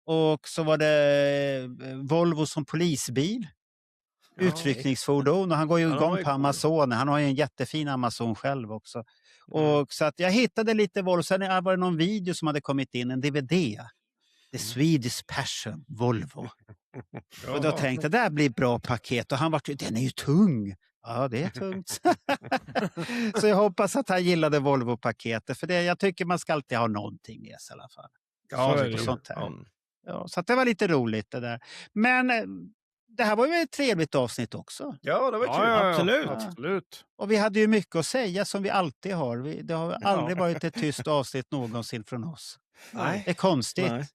S3: Och så var det Volvo som polisbil. Utryckningsfordon. Och han går ju igång på Amazon. Han har ju en jättefin Amazon själv också. Och så att jag hittade lite Volvo. Sen var det någon video som hade kommit in, en DVD. The Swedish Passion, Volvo. Och då tänkte jag, det här blir bra paket. Och han var den är ju tung. Ja, det är tungt. Så jag hoppas att han gillade Volvo-paketet. För jag tycker man ska alltid ha någonting med sig i alla fall.
S4: Ja,
S3: Så, sånt här. Ja, så att det var lite roligt det där. Men det här var ju ett trevligt avsnitt också.
S6: Ja, det var kul.
S5: Absolut.
S4: Absolut.
S3: Och vi hade ju mycket att säga som vi alltid har. Det har aldrig varit ett tyst avsnitt någonsin från oss.
S6: Nej.
S3: Det är konstigt.
S5: Nej.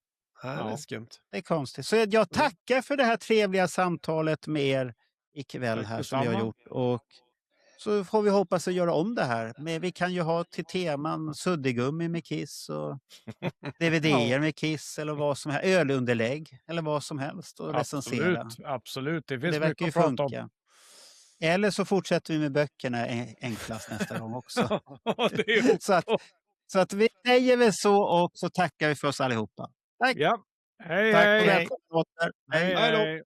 S6: Nej, det är skumt.
S3: Det är konstigt. Så jag tackar för det här trevliga samtalet med er ikväll här som vi har gjort. Och så får vi hoppas att göra om det här. Men vi kan ju ha till teman suddigummi med Kiss och DVD-er med Kiss eller vad som helst. Ölunderlägg eller vad som helst och recensera.
S4: Absolut. Det finns
S3: Det verkar ju
S4: mycket att prata om.
S3: funka. Eller så fortsätter vi med böckerna enklast nästa gång också.
S4: Det är
S3: så att vi säger väl så och så tackar vi för oss allihopa. Tack!
S4: Ja. Hej,
S3: Tack och
S4: hej.
S3: välkomna åter. Hej.
S4: Hej, hej.